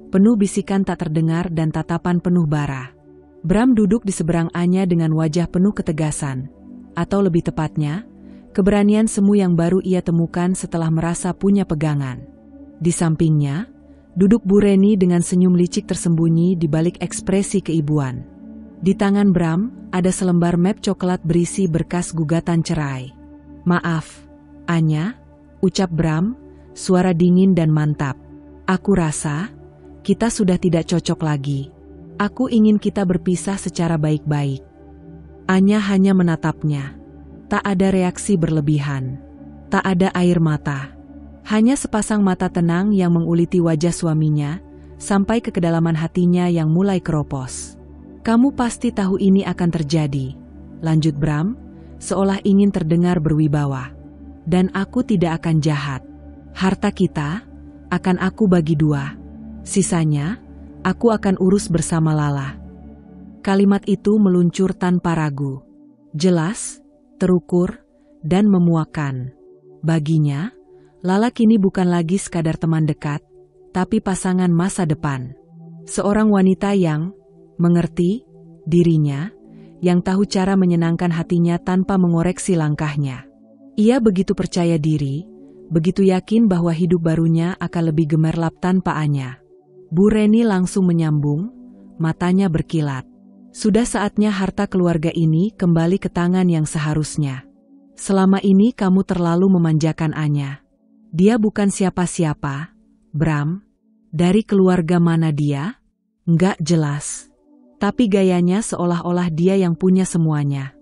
penuh bisikan tak terdengar dan tatapan penuh bara. Bram duduk di seberang Anya dengan wajah penuh ketegasan. Atau lebih tepatnya, keberanian semu yang baru ia temukan setelah merasa punya pegangan. Di sampingnya, duduk Bu Reni dengan senyum licik tersembunyi di balik ekspresi keibuan. Di tangan Bram, ada selembar map coklat berisi berkas gugatan cerai. "Maaf, Anya," ucap Bram, suara dingin dan mantap. "Aku rasa, kita sudah tidak cocok lagi. Aku ingin kita berpisah secara baik-baik." Anya hanya menatapnya. Tak ada reaksi berlebihan. Tak ada air mata. Hanya sepasang mata tenang yang menguliti wajah suaminya, sampai ke kedalaman hatinya yang mulai keropos. "Kamu pasti tahu ini akan terjadi," lanjut Bram, seolah ingin terdengar berwibawa. "Dan aku tidak akan jahat. Harta kita akan aku bagi dua. Sisanya, aku akan urus bersama Lala." Kalimat itu meluncur tanpa ragu. Jelas, terukur, dan memuakkan. Baginya, Lala kini bukan lagi sekadar teman dekat, tapi pasangan masa depan. Seorang wanita yang mengerti dirinya, yang tahu cara menyenangkan hatinya tanpa mengoreksi langkahnya. Ia begitu percaya diri, begitu yakin bahwa hidup barunya akan lebih gemerlap tanpa Anya. Bu Reni langsung menyambung, matanya berkilat. Sudah saatnya harta keluarga ini kembali ke tangan yang seharusnya. Selama ini kamu terlalu memanjakan Anya. Dia bukan siapa-siapa, Bram. Dari keluarga mana dia? Nggak jelas. Tapi gayanya seolah-olah dia yang punya semuanya.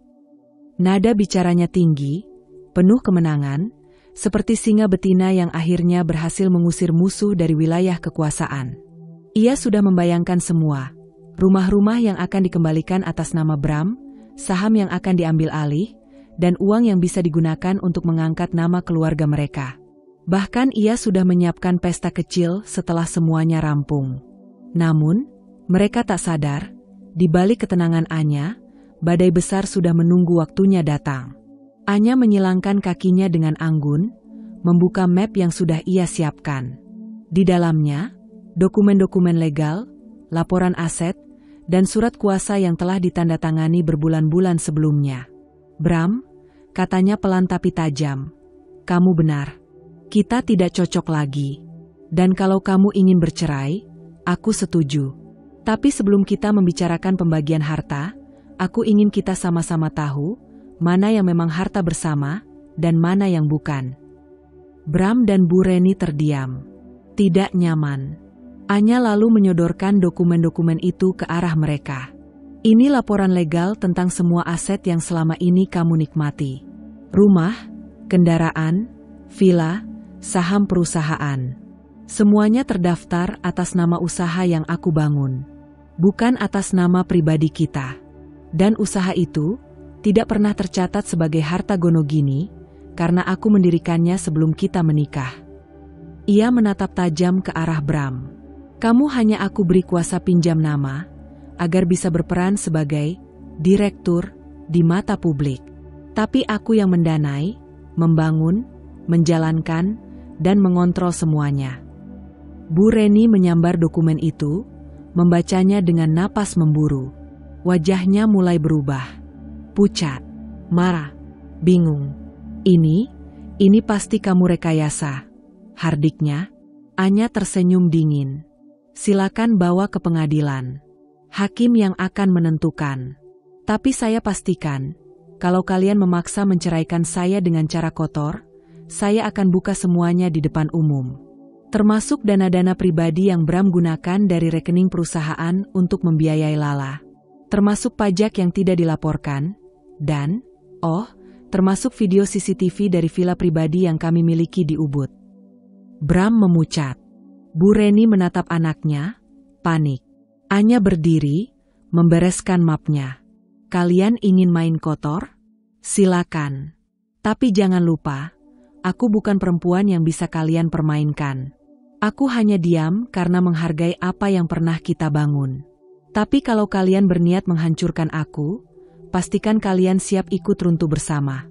Nada bicaranya tinggi, penuh kemenangan, seperti singa betina yang akhirnya berhasil mengusir musuh dari wilayah kekuasaan. Ia sudah membayangkan semua. Rumah-rumah yang akan dikembalikan atas nama Bram, saham yang akan diambil alih, dan uang yang bisa digunakan untuk mengangkat nama keluarga mereka. Bahkan ia sudah menyiapkan pesta kecil setelah semuanya rampung. Namun, mereka tak sadar, Di balik ketenangan Anya, badai besar sudah menunggu waktunya datang. Anya menyilangkan kakinya dengan anggun, membuka map yang sudah ia siapkan. Di dalamnya, dokumen-dokumen legal, laporan aset, dan surat kuasa yang telah ditandatangani berbulan-bulan sebelumnya. "Bram," katanya pelan tapi tajam, "kamu benar. Kita tidak cocok lagi. Dan kalau kamu ingin bercerai, aku setuju. Tapi sebelum kita membicarakan pembagian harta, aku ingin kita sama-sama tahu mana yang memang harta bersama dan mana yang bukan." Bram dan Bu Reni terdiam. Tidak nyaman. Anya lalu menyodorkan dokumen-dokumen itu ke arah mereka. "Ini laporan legal tentang semua aset yang selama ini kamu nikmati. Rumah, kendaraan, villa, saham perusahaan. Semuanya terdaftar atas nama usaha yang aku bangun, bukan atas nama pribadi kita. Dan usaha itu tidak pernah tercatat sebagai harta Gonogini karena aku mendirikannya sebelum kita menikah." Ia menatap tajam ke arah Bram. "Kamu hanya aku beri kuasa pinjam nama agar bisa berperan sebagai direktur di mata publik. Tapi aku yang mendanai, membangun, menjalankan, dan mengontrol semuanya." Bu Reni menyambar dokumen itu, membacanya dengan napas memburu. Wajahnya mulai berubah. Pucat, marah, bingung. Ini pasti kamu rekayasa," hardiknya. Anya tersenyum dingin. "Silakan bawa ke pengadilan. Hakim yang akan menentukan. Tapi saya pastikan, kalau kalian memaksa menceraikan saya dengan cara kotor, saya akan buka semuanya di depan umum. Termasuk dana-dana pribadi yang Bram gunakan dari rekening perusahaan untuk membiayai Lala. Termasuk pajak yang tidak dilaporkan, dan, termasuk video CCTV dari villa pribadi yang kami miliki di Ubud." Bram memucat. Bu Reni menatap anaknya, panik. Anya berdiri, membereskan mapnya. "Kalian ingin main kotor? Silakan. Tapi jangan lupa, aku bukan perempuan yang bisa kalian permainkan. Aku hanya diam karena menghargai apa yang pernah kita bangun. Tapi kalau kalian berniat menghancurkan aku, pastikan kalian siap ikut runtuh bersama."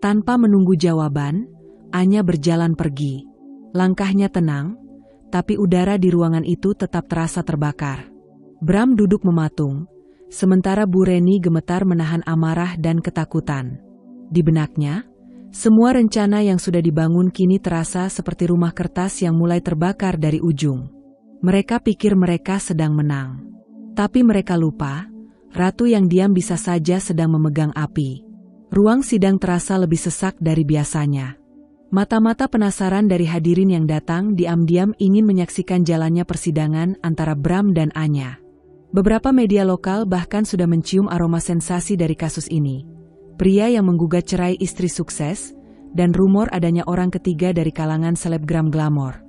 Tanpa menunggu jawaban, Anya berjalan pergi. Langkahnya tenang, tapi udara di ruangan itu tetap terasa terbakar. Bram duduk mematung, sementara Bu Reni gemetar menahan amarah dan ketakutan. Di benaknya, semua rencana yang sudah dibangun kini terasa seperti rumah kertas yang mulai terbakar dari ujung. Mereka pikir mereka sedang menang. Tapi mereka lupa, ratu yang diam bisa saja sedang memegang api. Ruang sidang terasa lebih sesak dari biasanya. Mata-mata penasaran dari hadirin yang datang diam-diam ingin menyaksikan jalannya persidangan antara Bram dan Anya. Beberapa media lokal bahkan sudah mencium aroma sensasi dari kasus ini. Pria yang menggugat cerai istri sukses, dan rumor adanya orang ketiga dari kalangan selebgram glamor.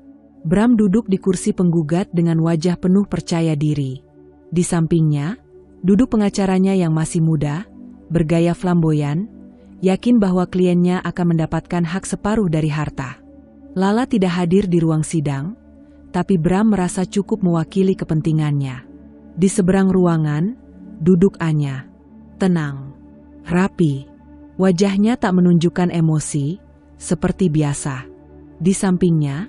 Bram duduk di kursi penggugat dengan wajah penuh percaya diri. Di sampingnya, duduk pengacaranya yang masih muda, bergaya flamboyan, yakin bahwa kliennya akan mendapatkan hak separuh dari harta. Lala tidak hadir di ruang sidang, tapi Bram merasa cukup mewakili kepentingannya. Di seberang ruangan, duduk Anya. Tenang, rapi. Wajahnya tak menunjukkan emosi, seperti biasa. Di sampingnya,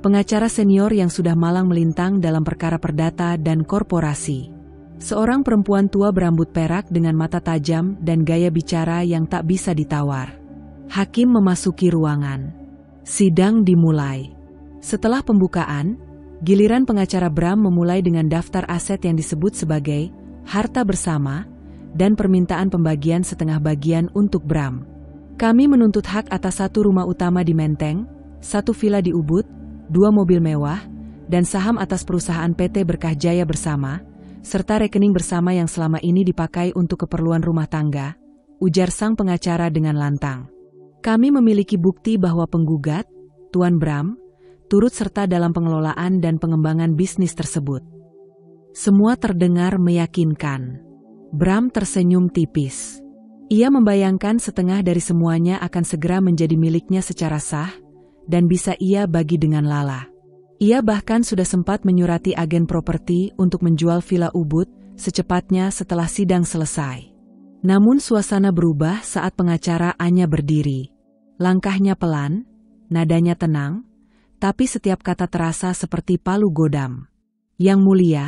pengacara senior yang sudah malang melintang dalam perkara perdata dan korporasi. Seorang perempuan tua berambut perak dengan mata tajam dan gaya bicara yang tak bisa ditawar. Hakim memasuki ruangan. Sidang dimulai. Setelah pembukaan, giliran pengacara Bram memulai dengan daftar aset yang disebut sebagai harta bersama dan permintaan pembagian setengah bagian untuk Bram. "Kami menuntut hak atas 1 rumah utama di Menteng, 1 villa di Ubud, 2 mobil mewah, dan saham atas perusahaan PT Berkah Jaya Bersama, serta rekening bersama yang selama ini dipakai untuk keperluan rumah tangga," ujar sang pengacara dengan lantang. "Kami memiliki bukti bahwa penggugat, Tuan Bram, turut serta dalam pengelolaan dan pengembangan bisnis tersebut." Semua terdengar meyakinkan. Bram tersenyum tipis. Ia membayangkan setengah dari semuanya akan segera menjadi miliknya secara sah, dan bisa ia bagi dengan Lala. Ia bahkan sudah sempat menyurati agen properti untuk menjual villa Ubud secepatnya setelah sidang selesai. Namun suasana berubah saat pengacara Anya berdiri. Langkahnya pelan, nadanya tenang, tapi setiap kata terasa seperti palu godam. "Yang mulia,"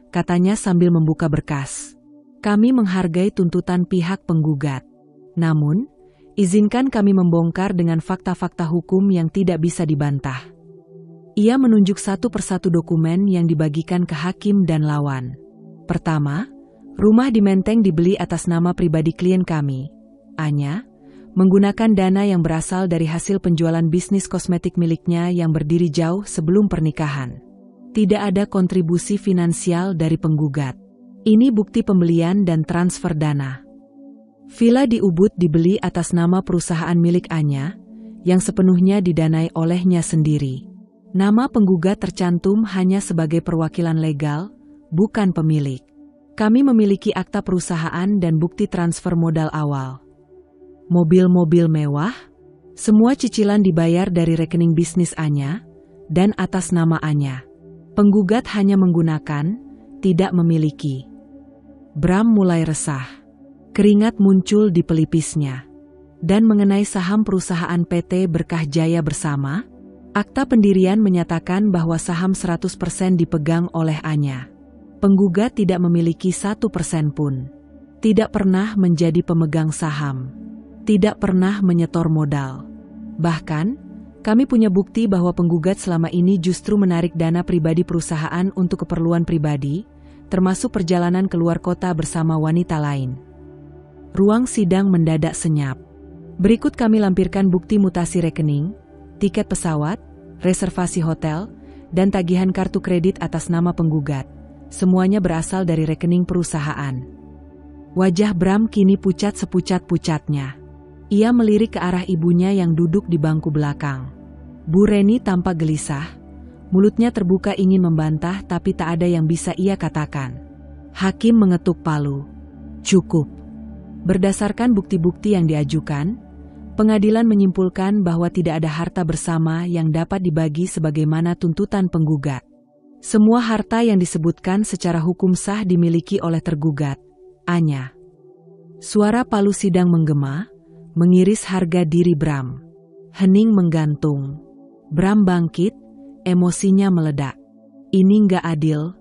katanya sambil membuka berkas. "Kami menghargai tuntutan pihak penggugat. Namun, izinkan kami membongkar dengan fakta-fakta hukum yang tidak bisa dibantah." Ia menunjuk satu persatu dokumen yang dibagikan ke hakim dan lawan. Pertama, rumah di Menteng dibeli atas nama pribadi klien kami, Anya, menggunakan dana yang berasal dari hasil penjualan bisnis kosmetik miliknya yang berdiri jauh sebelum pernikahan. Tidak ada kontribusi finansial dari penggugat. Ini bukti pembelian dan transfer dana. Villa di Ubud dibeli atas nama perusahaan milik Anya, yang sepenuhnya didanai olehnya sendiri. Nama penggugat tercantum hanya sebagai perwakilan legal, bukan pemilik. Kami memiliki akta perusahaan dan bukti transfer modal awal. Mobil-mobil mewah, semua cicilan dibayar dari rekening bisnis Anya, dan atas nama Anya. Penggugat hanya menggunakan, tidak memiliki. Bram mulai resah. Keringat muncul di pelipisnya. Dan mengenai saham perusahaan PT Berkah Jaya Bersama, akta pendirian menyatakan bahwa saham 100% dipegang oleh Anya. Penggugat tidak memiliki 1% pun. Tidak pernah menjadi pemegang saham. Tidak pernah menyetor modal. Bahkan, kami punya bukti bahwa penggugat selama ini justru menarik dana pribadi perusahaan untuk keperluan pribadi, termasuk perjalanan keluar kota bersama wanita lain. Ruang sidang mendadak senyap. Berikut kami lampirkan bukti mutasi rekening, tiket pesawat, reservasi hotel, dan tagihan kartu kredit atas nama penggugat. Semuanya berasal dari rekening perusahaan. Wajah Bram kini pucat sepucat-pucatnya. Ia melirik ke arah ibunya yang duduk di bangku belakang. Bu Reni tampak gelisah, mulutnya terbuka ingin membantah tapi tak ada yang bisa ia katakan. Hakim mengetuk palu. Cukup. Berdasarkan bukti-bukti yang diajukan, pengadilan menyimpulkan bahwa tidak ada harta bersama yang dapat dibagi sebagaimana tuntutan penggugat. Semua harta yang disebutkan secara hukum sah dimiliki oleh tergugat, Anya. Suara palu sidang menggema, mengiris harga diri Bram. Hening menggantung. Bram bangkit, emosinya meledak. Ini nggak adil.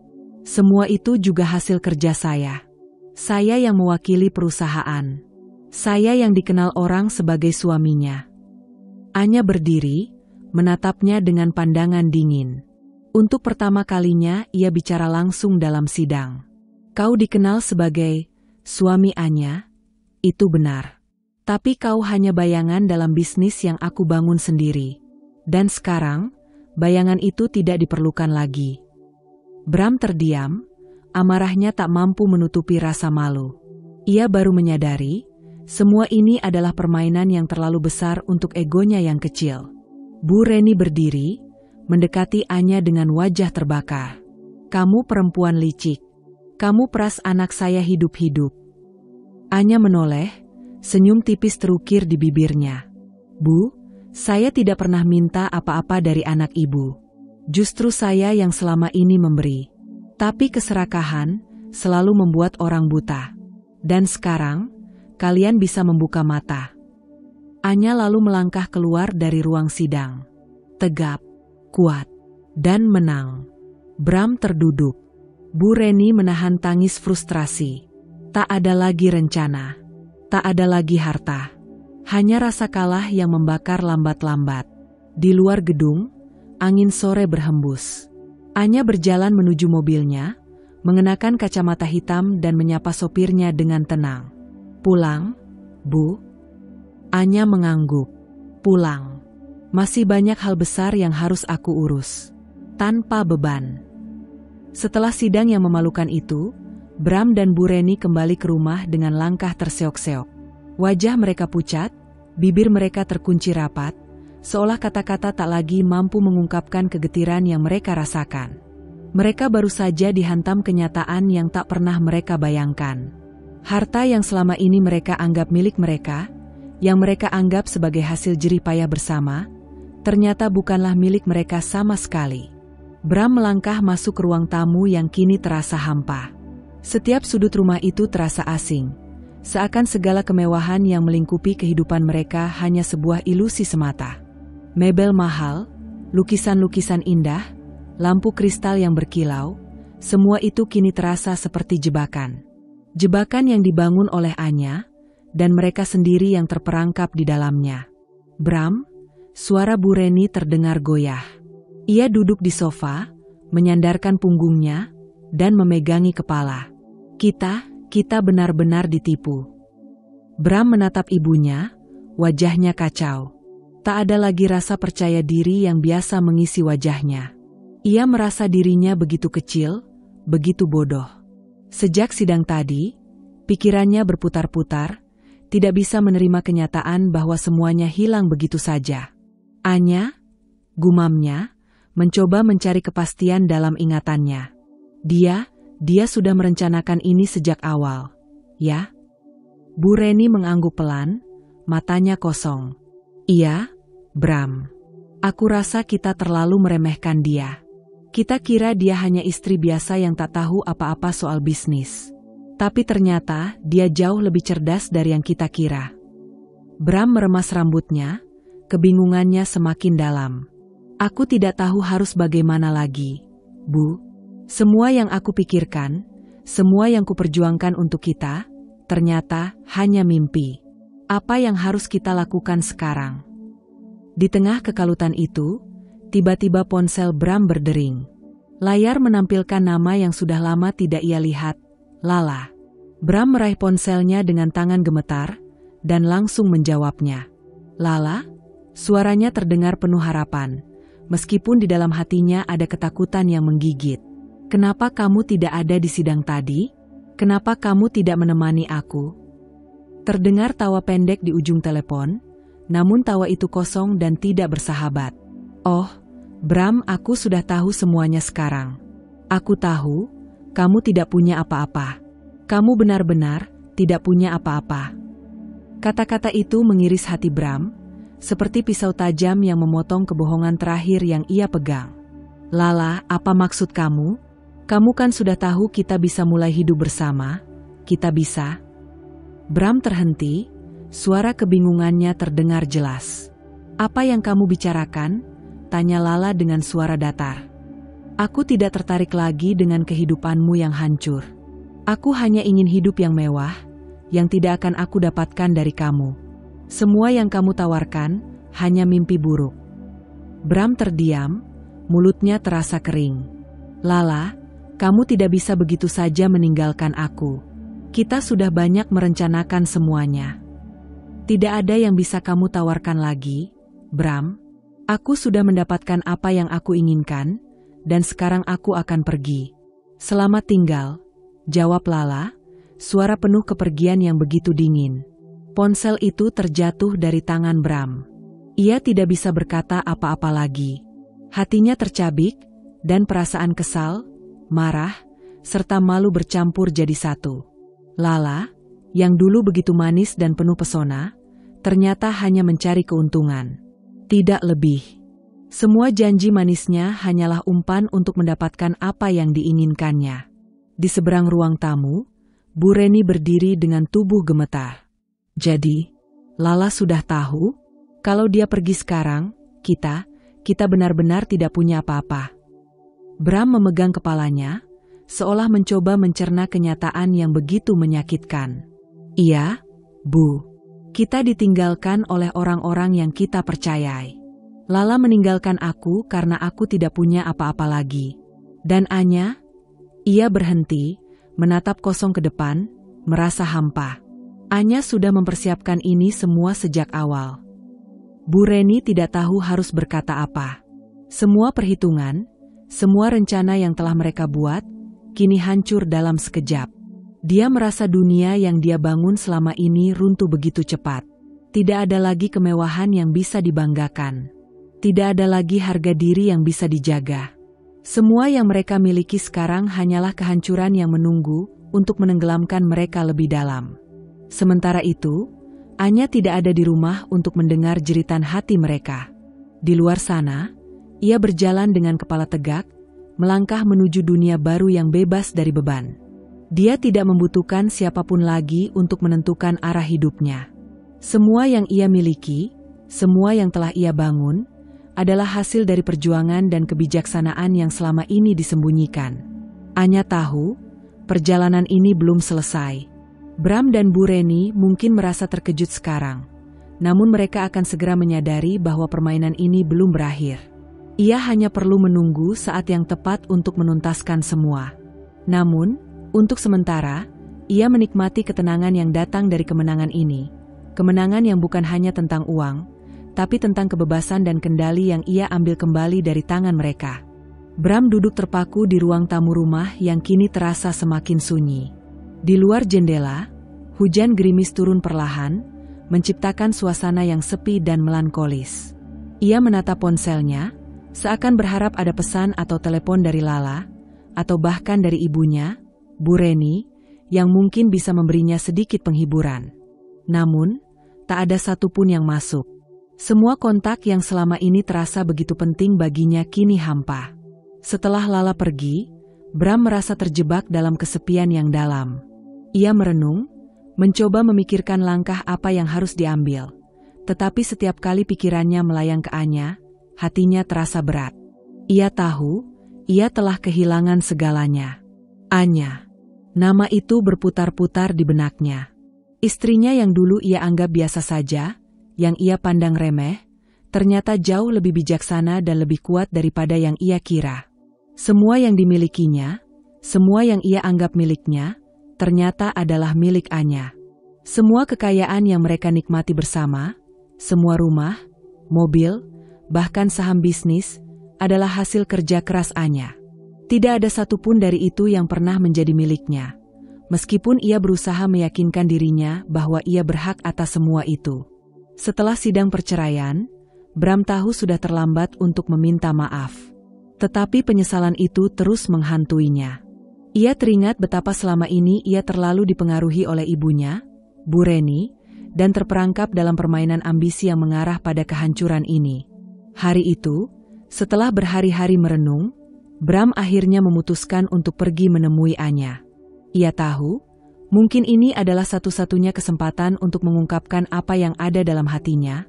Semua itu juga hasil kerja saya. Saya yang mewakili perusahaan. Saya yang dikenal orang sebagai suaminya. Anya berdiri, menatapnya dengan pandangan dingin. Untuk pertama kalinya ia bicara langsung dalam sidang. Kau dikenal sebagai suami Anya, itu benar. Tapi kau hanya bayangan dalam bisnis yang aku bangun sendiri. Dan sekarang, bayangan itu tidak diperlukan lagi. Bram terdiam, amarahnya tak mampu menutupi rasa malu. Ia baru menyadari, semua ini adalah permainan yang terlalu besar untuk egonya yang kecil. Bu Reni berdiri, mendekati Anya dengan wajah terbakar. Kamu perempuan licik. Kamu peras anak saya hidup-hidup. Anya menoleh, senyum tipis terukir di bibirnya. Bu, saya tidak pernah minta apa-apa dari anak ibu. Justru saya yang selama ini memberi. Tapi keserakahan selalu membuat orang buta. Dan sekarang, kalian bisa membuka mata. Anya lalu melangkah keluar dari ruang sidang. Tegap, kuat, dan menang. Bram terduduk. Bu Reni menahan tangis frustrasi. Tak ada lagi rencana. Tak ada lagi harta. Hanya rasa kalah yang membakar lambat-lambat. Di luar gedung, angin sore berhembus. Anya berjalan menuju mobilnya, mengenakan kacamata hitam dan menyapa sopirnya dengan tenang. Pulang, Bu? Anya mengangguk. Pulang. Masih banyak hal besar yang harus aku urus. Tanpa beban. Setelah sidang yang memalukan itu, Bram dan Bu Reni kembali ke rumah dengan langkah terseok-seok. Wajah mereka pucat, bibir mereka terkunci rapat, seolah kata-kata tak lagi mampu mengungkapkan kegetiran yang mereka rasakan. Mereka baru saja dihantam kenyataan yang tak pernah mereka bayangkan. Harta yang selama ini mereka anggap milik mereka, yang mereka anggap sebagai hasil jerih payah bersama, ternyata bukanlah milik mereka sama sekali. Bram melangkah masuk ke ruang tamu yang kini terasa hampa. Setiap sudut rumah itu terasa asing, seakan segala kemewahan yang melingkupi kehidupan mereka hanya sebuah ilusi semata. Mebel mahal, lukisan-lukisan indah, lampu kristal yang berkilau, semua itu kini terasa seperti jebakan. Jebakan yang dibangun oleh Anya, dan mereka sendiri yang terperangkap di dalamnya. Bram, suara Bu Reni terdengar goyah. Ia duduk di sofa, menyandarkan punggungnya, dan memegangi kepala. Kita benar-benar ditipu. Bram menatap ibunya, wajahnya kacau. Tak ada lagi rasa percaya diri yang biasa mengisi wajahnya. Ia merasa dirinya begitu kecil, begitu bodoh. Sejak sidang tadi, pikirannya berputar-putar, tidak bisa menerima kenyataan bahwa semuanya hilang begitu saja. Anya, gumamnya, mencoba mencari kepastian dalam ingatannya. Dia sudah merencanakan ini sejak awal, ya? Bu Reni mengangguk pelan, matanya kosong. Iya, Bram. Aku rasa kita terlalu meremehkan dia. Kita kira dia hanya istri biasa yang tak tahu apa-apa soal bisnis. Tapi ternyata dia jauh lebih cerdas dari yang kita kira. Bram meremas rambutnya, kebingungannya semakin dalam. Aku tidak tahu harus bagaimana lagi, Bu. Semua yang aku pikirkan, semua yang kuperjuangkan untuk kita, ternyata hanya mimpi. Apa yang harus kita lakukan sekarang? Di tengah kekalutan itu, tiba-tiba ponsel Bram berdering. Layar menampilkan nama yang sudah lama tidak ia lihat, Lala. Bram meraih ponselnya dengan tangan gemetar, dan langsung menjawabnya. Lala? Suaranya terdengar penuh harapan, meskipun di dalam hatinya ada ketakutan yang menggigit. Kenapa kamu tidak ada di sidang tadi? Kenapa kamu tidak menemani aku? Terdengar tawa pendek di ujung telepon, namun tawa itu kosong dan tidak bersahabat. Oh, Bram, aku sudah tahu semuanya sekarang. Aku tahu, kamu tidak punya apa-apa. Kamu benar-benar tidak punya apa-apa. Kata-kata itu mengiris hati Bram, seperti pisau tajam yang memotong kebohongan terakhir yang ia pegang. Lala, apa maksud kamu? Kamu kan sudah tahu kita bisa mulai hidup bersama, kita bisa. Bram terhenti, suara kebingungannya terdengar jelas. Apa yang kamu bicarakan? Tanya Lala dengan suara datar. Aku tidak tertarik lagi dengan kehidupanmu yang hancur. Aku hanya ingin hidup yang mewah, yang tidak akan aku dapatkan dari kamu. Semua yang kamu tawarkan, hanya mimpi buruk. Bram terdiam, mulutnya terasa kering. Lala, kamu tidak bisa begitu saja meninggalkan aku. Kita sudah banyak merencanakan semuanya. Tidak ada yang bisa kamu tawarkan lagi, Bram. Aku sudah mendapatkan apa yang aku inginkan, dan sekarang aku akan pergi. Selamat tinggal, jawab Lala, suara penuh kepergian yang begitu dingin. Ponsel itu terjatuh dari tangan Bram. Ia tidak bisa berkata apa-apa lagi. Hatinya tercabik, dan perasaan kesal, marah, serta malu bercampur jadi satu. Lala, yang dulu begitu manis dan penuh pesona, ternyata hanya mencari keuntungan. Tidak lebih. Semua janji manisnya hanyalah umpan untuk mendapatkan apa yang diinginkannya. Di seberang ruang tamu, Bu Reni berdiri dengan tubuh gemetar. Jadi, Lala sudah tahu, kalau dia pergi sekarang, kita benar-benar tidak punya apa-apa. Bram memegang kepalanya, seolah mencoba mencerna kenyataan yang begitu menyakitkan. Iya, Bu. Kita ditinggalkan oleh orang-orang yang kita percayai. Lala meninggalkan aku karena aku tidak punya apa-apa lagi. Dan Anya? Ia berhenti, menatap kosong ke depan, merasa hampa. Anya sudah mempersiapkan ini semua sejak awal. Bu Reni tidak tahu harus berkata apa. Semua perhitungan, semua rencana yang telah mereka buat, kini hancur dalam sekejap. Dia merasa dunia yang dia bangun selama ini runtuh begitu cepat. Tidak ada lagi kemewahan yang bisa dibanggakan. Tidak ada lagi harga diri yang bisa dijaga. Semua yang mereka miliki sekarang hanyalah kehancuran yang menunggu untuk menenggelamkan mereka lebih dalam. Sementara itu, Anya tidak ada di rumah untuk mendengar jeritan hati mereka. Di luar sana, ia berjalan dengan kepala tegak, melangkah menuju dunia baru yang bebas dari beban. Dia tidak membutuhkan siapapun lagi untuk menentukan arah hidupnya. Semua yang ia miliki, semua yang telah ia bangun, adalah hasil dari perjuangan dan kebijaksanaan yang selama ini disembunyikan. Anya tahu, perjalanan ini belum selesai. Bram dan Bu Reni mungkin merasa terkejut sekarang, namun mereka akan segera menyadari bahwa permainan ini belum berakhir. Ia hanya perlu menunggu saat yang tepat untuk menuntaskan semua. Namun, untuk sementara, ia menikmati ketenangan yang datang dari kemenangan ini. Kemenangan yang bukan hanya tentang uang, tapi tentang kebebasan dan kendali yang ia ambil kembali dari tangan mereka. Bram duduk terpaku di ruang tamu rumah yang kini terasa semakin sunyi. Di luar jendela, hujan gerimis turun perlahan, menciptakan suasana yang sepi dan melankolis. Ia menatap ponselnya, seakan berharap ada pesan atau telepon dari Lala, atau bahkan dari ibunya, Bu Reni, yang mungkin bisa memberinya sedikit penghiburan. Namun, tak ada satupun yang masuk. Semua kontak yang selama ini terasa begitu penting baginya kini hampa. Setelah Lala pergi, Bram merasa terjebak dalam kesepian yang dalam. Ia merenung, mencoba memikirkan langkah apa yang harus diambil. Tetapi setiap kali pikirannya melayang ke Anya, hatinya terasa berat. Ia tahu, ia telah kehilangan segalanya. Anya. Nama itu berputar-putar di benaknya. Istrinya yang dulu ia anggap biasa saja, yang ia pandang remeh, ternyata jauh lebih bijaksana dan lebih kuat daripada yang ia kira. Semua yang dimilikinya, semua yang ia anggap miliknya, ternyata adalah milik Anya. Semua kekayaan yang mereka nikmati bersama, semua rumah, mobil, bahkan saham bisnis, adalah hasil kerja keras Anya. Tidak ada satupun dari itu yang pernah menjadi miliknya. Meskipun ia berusaha meyakinkan dirinya bahwa ia berhak atas semua itu. Setelah sidang perceraian, Bram tahu sudah terlambat untuk meminta maaf. Tetapi penyesalan itu terus menghantuinya. Ia teringat betapa selama ini ia terlalu dipengaruhi oleh ibunya, Bu Reni, dan terperangkap dalam permainan ambisi yang mengarah pada kehancuran ini. Hari itu, setelah berhari-hari merenung, Bram akhirnya memutuskan untuk pergi menemui Anya. Ia tahu, mungkin ini adalah satu-satunya kesempatan untuk mengungkapkan apa yang ada dalam hatinya,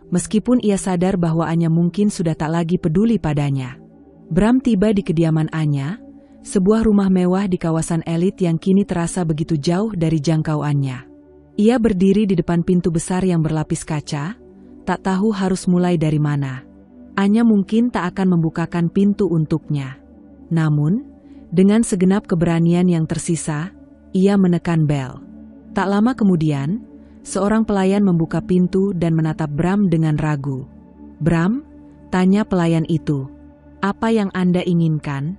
meskipun ia sadar bahwa Anya mungkin sudah tak lagi peduli padanya. Bram tiba di kediaman Anya, sebuah rumah mewah di kawasan elit yang kini terasa begitu jauh dari jangkauannya. Ia berdiri di depan pintu besar yang berlapis kaca, tak tahu harus mulai dari mana. Anya mungkin tak akan membukakan pintu untuknya. Namun, dengan segenap keberanian yang tersisa, ia menekan bel. Tak lama kemudian, seorang pelayan membuka pintu dan menatap Bram dengan ragu. "Bram," tanya pelayan itu, "apa yang Anda inginkan?"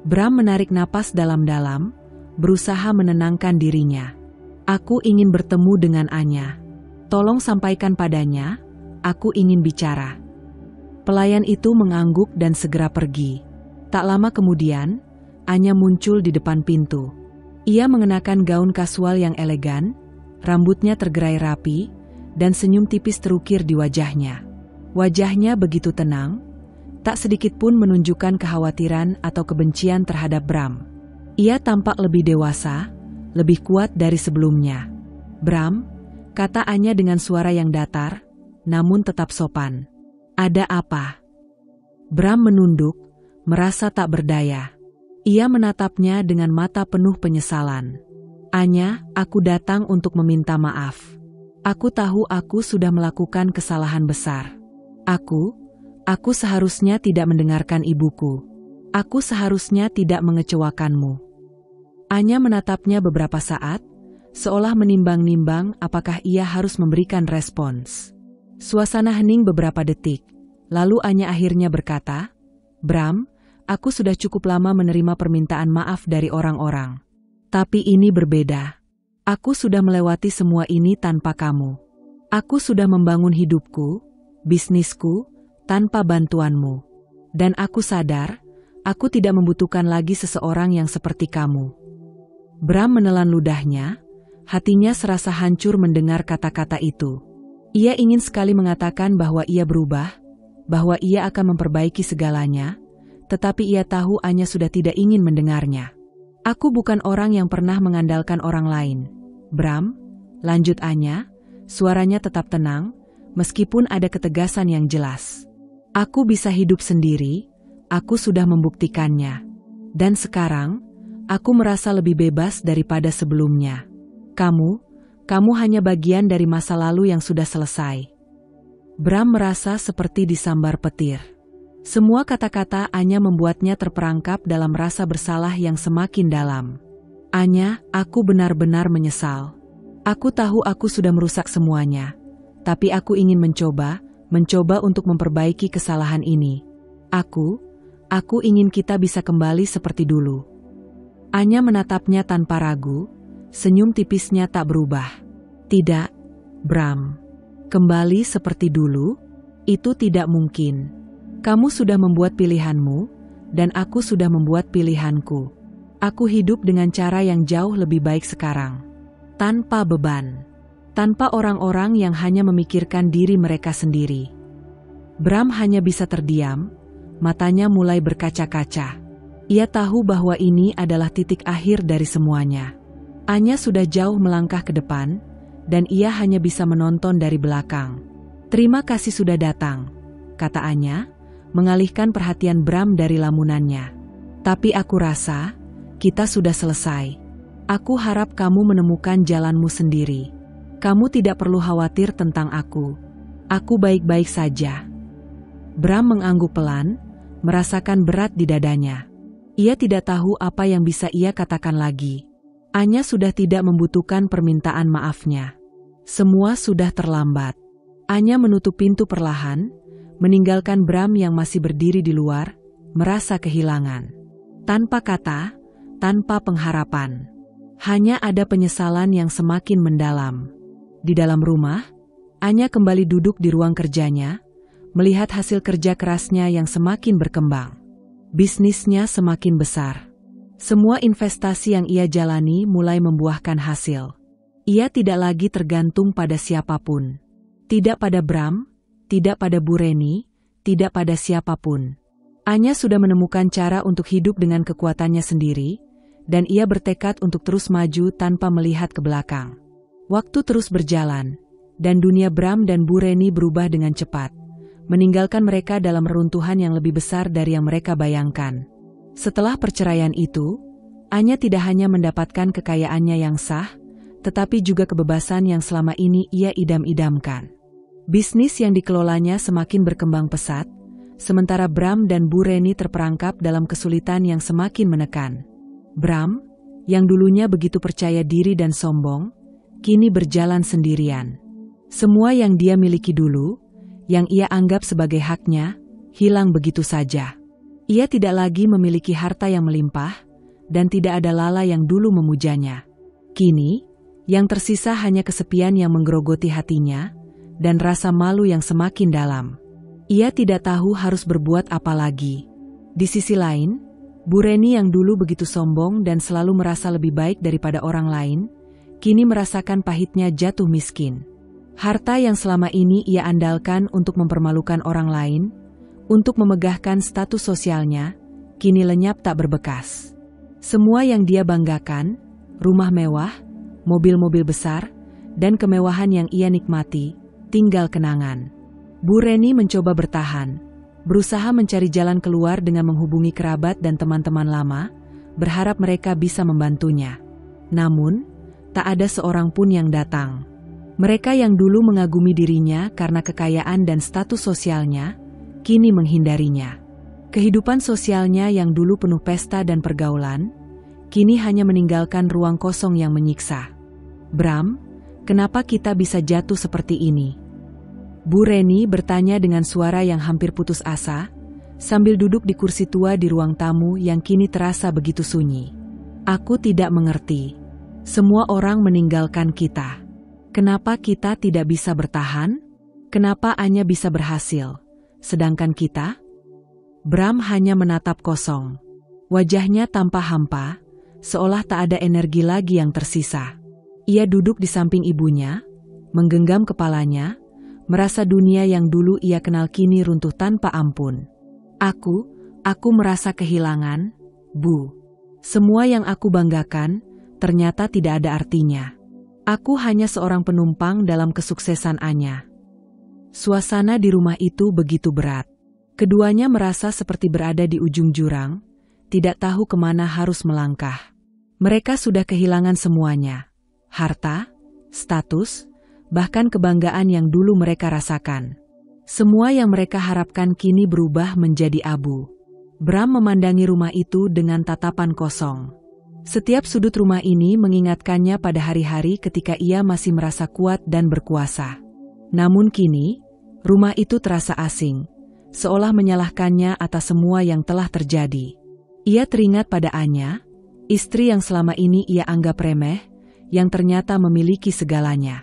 Bram menarik napas dalam-dalam, berusaha menenangkan dirinya. "Aku ingin bertemu dengan Anya. Tolong sampaikan padanya, aku ingin bicara." Pelayan itu mengangguk dan segera pergi. Tak lama kemudian, Anya muncul di depan pintu. Ia mengenakan gaun kasual yang elegan, rambutnya tergerai rapi, dan senyum tipis terukir di wajahnya. Wajahnya begitu tenang, tak sedikit pun menunjukkan kekhawatiran atau kebencian terhadap Bram. Ia tampak lebih dewasa, lebih kuat dari sebelumnya. "Bram," kata Anya dengan suara yang datar, namun tetap sopan. "Ada apa?" Bram menunduk, merasa tak berdaya. Ia menatapnya dengan mata penuh penyesalan. "Anya, aku datang untuk meminta maaf. Aku tahu aku sudah melakukan kesalahan besar. Aku seharusnya tidak mendengarkan ibuku. Aku seharusnya tidak mengecewakanmu." Anya menatapnya beberapa saat, seolah menimbang-nimbang apakah ia harus memberikan respons. Suasana hening beberapa detik, lalu Anya akhirnya berkata, "Bram, aku sudah cukup lama menerima permintaan maaf dari orang-orang. Tapi ini berbeda. Aku sudah melewati semua ini tanpa kamu. Aku sudah membangun hidupku, bisnisku, tanpa bantuanmu. Dan aku sadar, aku tidak membutuhkan lagi seseorang yang seperti kamu." Bram menelan ludahnya, hatinya serasa hancur mendengar kata-kata itu. Ia ingin sekali mengatakan bahwa ia berubah, bahwa ia akan memperbaiki segalanya, tetapi ia tahu Anya sudah tidak ingin mendengarnya. Aku bukan orang yang pernah mengandalkan orang lain. Bram, lanjut Anya, suaranya tetap tenang, meskipun ada ketegasan yang jelas. Aku bisa hidup sendiri, aku sudah membuktikannya. Dan sekarang, aku merasa lebih bebas daripada sebelumnya. Kamu hanya bagian dari masa lalu yang sudah selesai. Bram merasa seperti disambar petir. Semua kata-kata Anya membuatnya terperangkap dalam rasa bersalah yang semakin dalam. Anya, aku benar-benar menyesal. Aku tahu aku sudah merusak semuanya. Tapi aku ingin mencoba untuk memperbaiki kesalahan ini. Aku ingin kita bisa kembali seperti dulu. Anya menatapnya tanpa ragu, senyum tipisnya tak berubah. Tidak, Bram. Kembali seperti dulu? Itu tidak mungkin. Kamu sudah membuat pilihanmu, dan aku sudah membuat pilihanku. Aku hidup dengan cara yang jauh lebih baik sekarang. Tanpa beban. Tanpa orang-orang yang hanya memikirkan diri mereka sendiri. Bram hanya bisa terdiam, matanya mulai berkaca-kaca. Ia tahu bahwa ini adalah titik akhir dari semuanya. Anya sudah jauh melangkah ke depan, dan ia hanya bisa menonton dari belakang. Terima kasih sudah datang, kata Anya, mengalihkan perhatian Bram dari lamunannya. Tapi aku rasa, kita sudah selesai. Aku harap kamu menemukan jalanmu sendiri. Kamu tidak perlu khawatir tentang aku. Aku baik-baik saja. Bram mengangguk pelan, merasakan berat di dadanya. Ia tidak tahu apa yang bisa ia katakan lagi. Anya sudah tidak membutuhkan permintaan maafnya. Semua sudah terlambat. Anya menutup pintu perlahan, meninggalkan Bram yang masih berdiri di luar, merasa kehilangan. Tanpa kata, tanpa pengharapan. Hanya ada penyesalan yang semakin mendalam. Di dalam rumah, Anya kembali duduk di ruang kerjanya, melihat hasil kerja kerasnya yang semakin berkembang. Bisnisnya semakin besar. Semua investasi yang ia jalani mulai membuahkan hasil. Ia tidak lagi tergantung pada siapapun. Tidak pada Bram, tidak pada Bu Reni, tidak pada siapapun. Anya sudah menemukan cara untuk hidup dengan kekuatannya sendiri, dan ia bertekad untuk terus maju tanpa melihat ke belakang. Waktu terus berjalan, dan dunia Bram dan Bu Reni berubah dengan cepat, meninggalkan mereka dalam reruntuhan yang lebih besar dari yang mereka bayangkan. Setelah perceraian itu, Anya tidak hanya mendapatkan kekayaannya yang sah, tetapi juga kebebasan yang selama ini ia idam-idamkan. Bisnis yang dikelolanya semakin berkembang pesat, sementara Bram dan Bu Reni terperangkap dalam kesulitan yang semakin menekan. Bram, yang dulunya begitu percaya diri dan sombong, kini berjalan sendirian. Semua yang dia miliki dulu, yang ia anggap sebagai haknya, hilang begitu saja. Ia tidak lagi memiliki harta yang melimpah, dan tidak ada Lala yang dulu memujanya. Kini, yang tersisa hanya kesepian yang menggerogoti hatinya, dan rasa malu yang semakin dalam. Ia tidak tahu harus berbuat apa lagi. Di sisi lain, Bu Reni yang dulu begitu sombong dan selalu merasa lebih baik daripada orang lain, kini merasakan pahitnya jatuh miskin. Harta yang selama ini ia andalkan untuk mempermalukan orang lain, untuk memegahkan status sosialnya, kini lenyap tak berbekas. Semua yang dia banggakan, rumah mewah, mobil-mobil besar, dan kemewahan yang ia nikmati, tinggal kenangan. Bu Reni mencoba bertahan, berusaha mencari jalan keluar dengan menghubungi kerabat dan teman-teman lama, berharap mereka bisa membantunya. Namun, tak ada seorang pun yang datang. Mereka yang dulu mengagumi dirinya karena kekayaan dan status sosialnya, kini menghindarinya. Kehidupan sosialnya yang dulu penuh pesta dan pergaulan, kini hanya meninggalkan ruang kosong yang menyiksa. Bram, kenapa kita bisa jatuh seperti ini? Bu Reni bertanya dengan suara yang hampir putus asa, sambil duduk di kursi tua di ruang tamu yang kini terasa begitu sunyi. Aku tidak mengerti. Semua orang meninggalkan kita. Kenapa kita tidak bisa bertahan? Kenapa Anya bisa berhasil, sedangkan kita? Bram hanya menatap kosong. Wajahnya tanpa hampa, seolah tak ada energi lagi yang tersisa. Ia duduk di samping ibunya, menggenggam kepalanya, merasa dunia yang dulu ia kenal kini runtuh tanpa ampun. Aku merasa kehilangan, Bu. Semua yang aku banggakan ternyata tidak ada artinya. Aku hanya seorang penumpang dalam kesuksesan Anya. Suasana di rumah itu begitu berat. Keduanya merasa seperti berada di ujung jurang, tidak tahu kemana harus melangkah. Mereka sudah kehilangan semuanya. Harta, status, bahkan kebanggaan yang dulu mereka rasakan. Semua yang mereka harapkan kini berubah menjadi abu. Bram memandangi rumah itu dengan tatapan kosong. Setiap sudut rumah ini mengingatkannya pada hari-hari ketika ia masih merasa kuat dan berkuasa. Namun kini, rumah itu terasa asing, seolah menyalahkannya atas semua yang telah terjadi. Ia teringat pada Anya, istri yang selama ini ia anggap remeh, yang ternyata memiliki segalanya.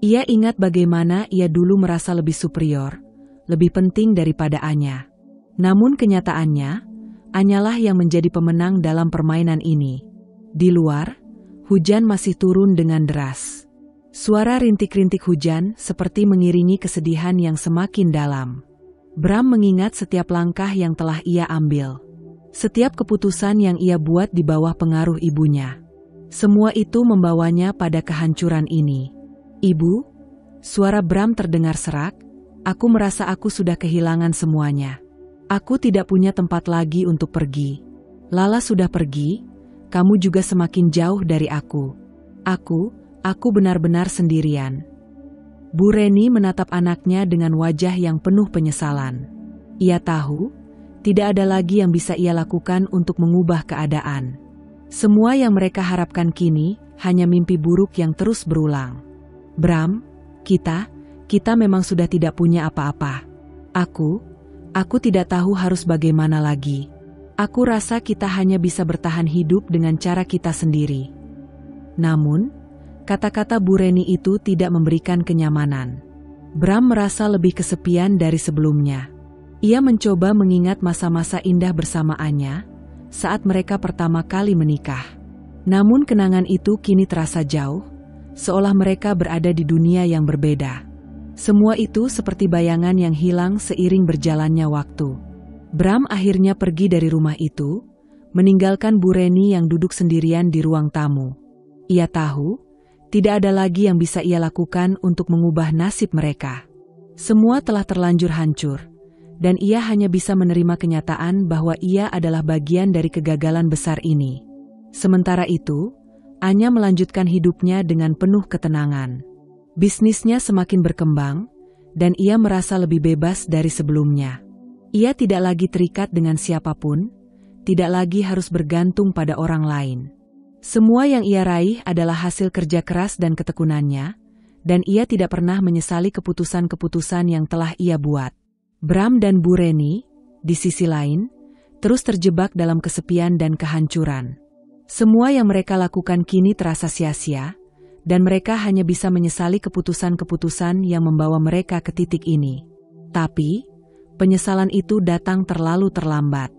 Ia ingat bagaimana ia dulu merasa lebih superior, lebih penting daripada Anya. Namun kenyataannya, Anyalah yang menjadi pemenang dalam permainan ini. Di luar, hujan masih turun dengan deras. Suara rintik-rintik hujan seperti mengiringi kesedihan yang semakin dalam. Bram mengingat setiap langkah yang telah ia ambil. Setiap keputusan yang ia buat di bawah pengaruh ibunya. Semua itu membawanya pada kehancuran ini. "Ibu," suara Bram terdengar serak, "aku merasa aku sudah kehilangan semuanya. Aku tidak punya tempat lagi untuk pergi. Lala sudah pergi, kamu juga semakin jauh dari aku. Aku benar-benar sendirian." Bu Reni menatap anaknya dengan wajah yang penuh penyesalan. Ia tahu, tidak ada lagi yang bisa ia lakukan untuk mengubah keadaan. Semua yang mereka harapkan kini hanya mimpi buruk yang terus berulang. "Bram, kita memang sudah tidak punya apa-apa. Aku tidak tahu harus bagaimana lagi. Aku rasa kita hanya bisa bertahan hidup dengan cara kita sendiri." Namun, kata-kata Bu Reni itu tidak memberikan kenyamanan. Bram merasa lebih kesepian dari sebelumnya. Ia mencoba mengingat masa-masa indah bersama Anya, saat mereka pertama kali menikah. Namun kenangan itu kini terasa jauh, seolah mereka berada di dunia yang berbeda. Semua itu seperti bayangan yang hilang seiring berjalannya waktu. Bram akhirnya pergi dari rumah itu, meninggalkan Bu Reni yang duduk sendirian di ruang tamu. Ia tahu, tidak ada lagi yang bisa ia lakukan untuk mengubah nasib mereka. Semua telah terlanjur hancur, dan ia hanya bisa menerima kenyataan bahwa ia adalah bagian dari kegagalan besar ini. Sementara itu, Anya melanjutkan hidupnya dengan penuh ketenangan. Bisnisnya semakin berkembang, dan ia merasa lebih bebas dari sebelumnya. Ia tidak lagi terikat dengan siapapun, tidak lagi harus bergantung pada orang lain. Semua yang ia raih adalah hasil kerja keras dan ketekunannya, dan ia tidak pernah menyesali keputusan-keputusan yang telah ia buat. Bram dan Bu Reni, di sisi lain, terus terjebak dalam kesepian dan kehancuran. Semua yang mereka lakukan kini terasa sia-sia, dan mereka hanya bisa menyesali keputusan-keputusan yang membawa mereka ke titik ini. Tapi, penyesalan itu datang terlalu terlambat.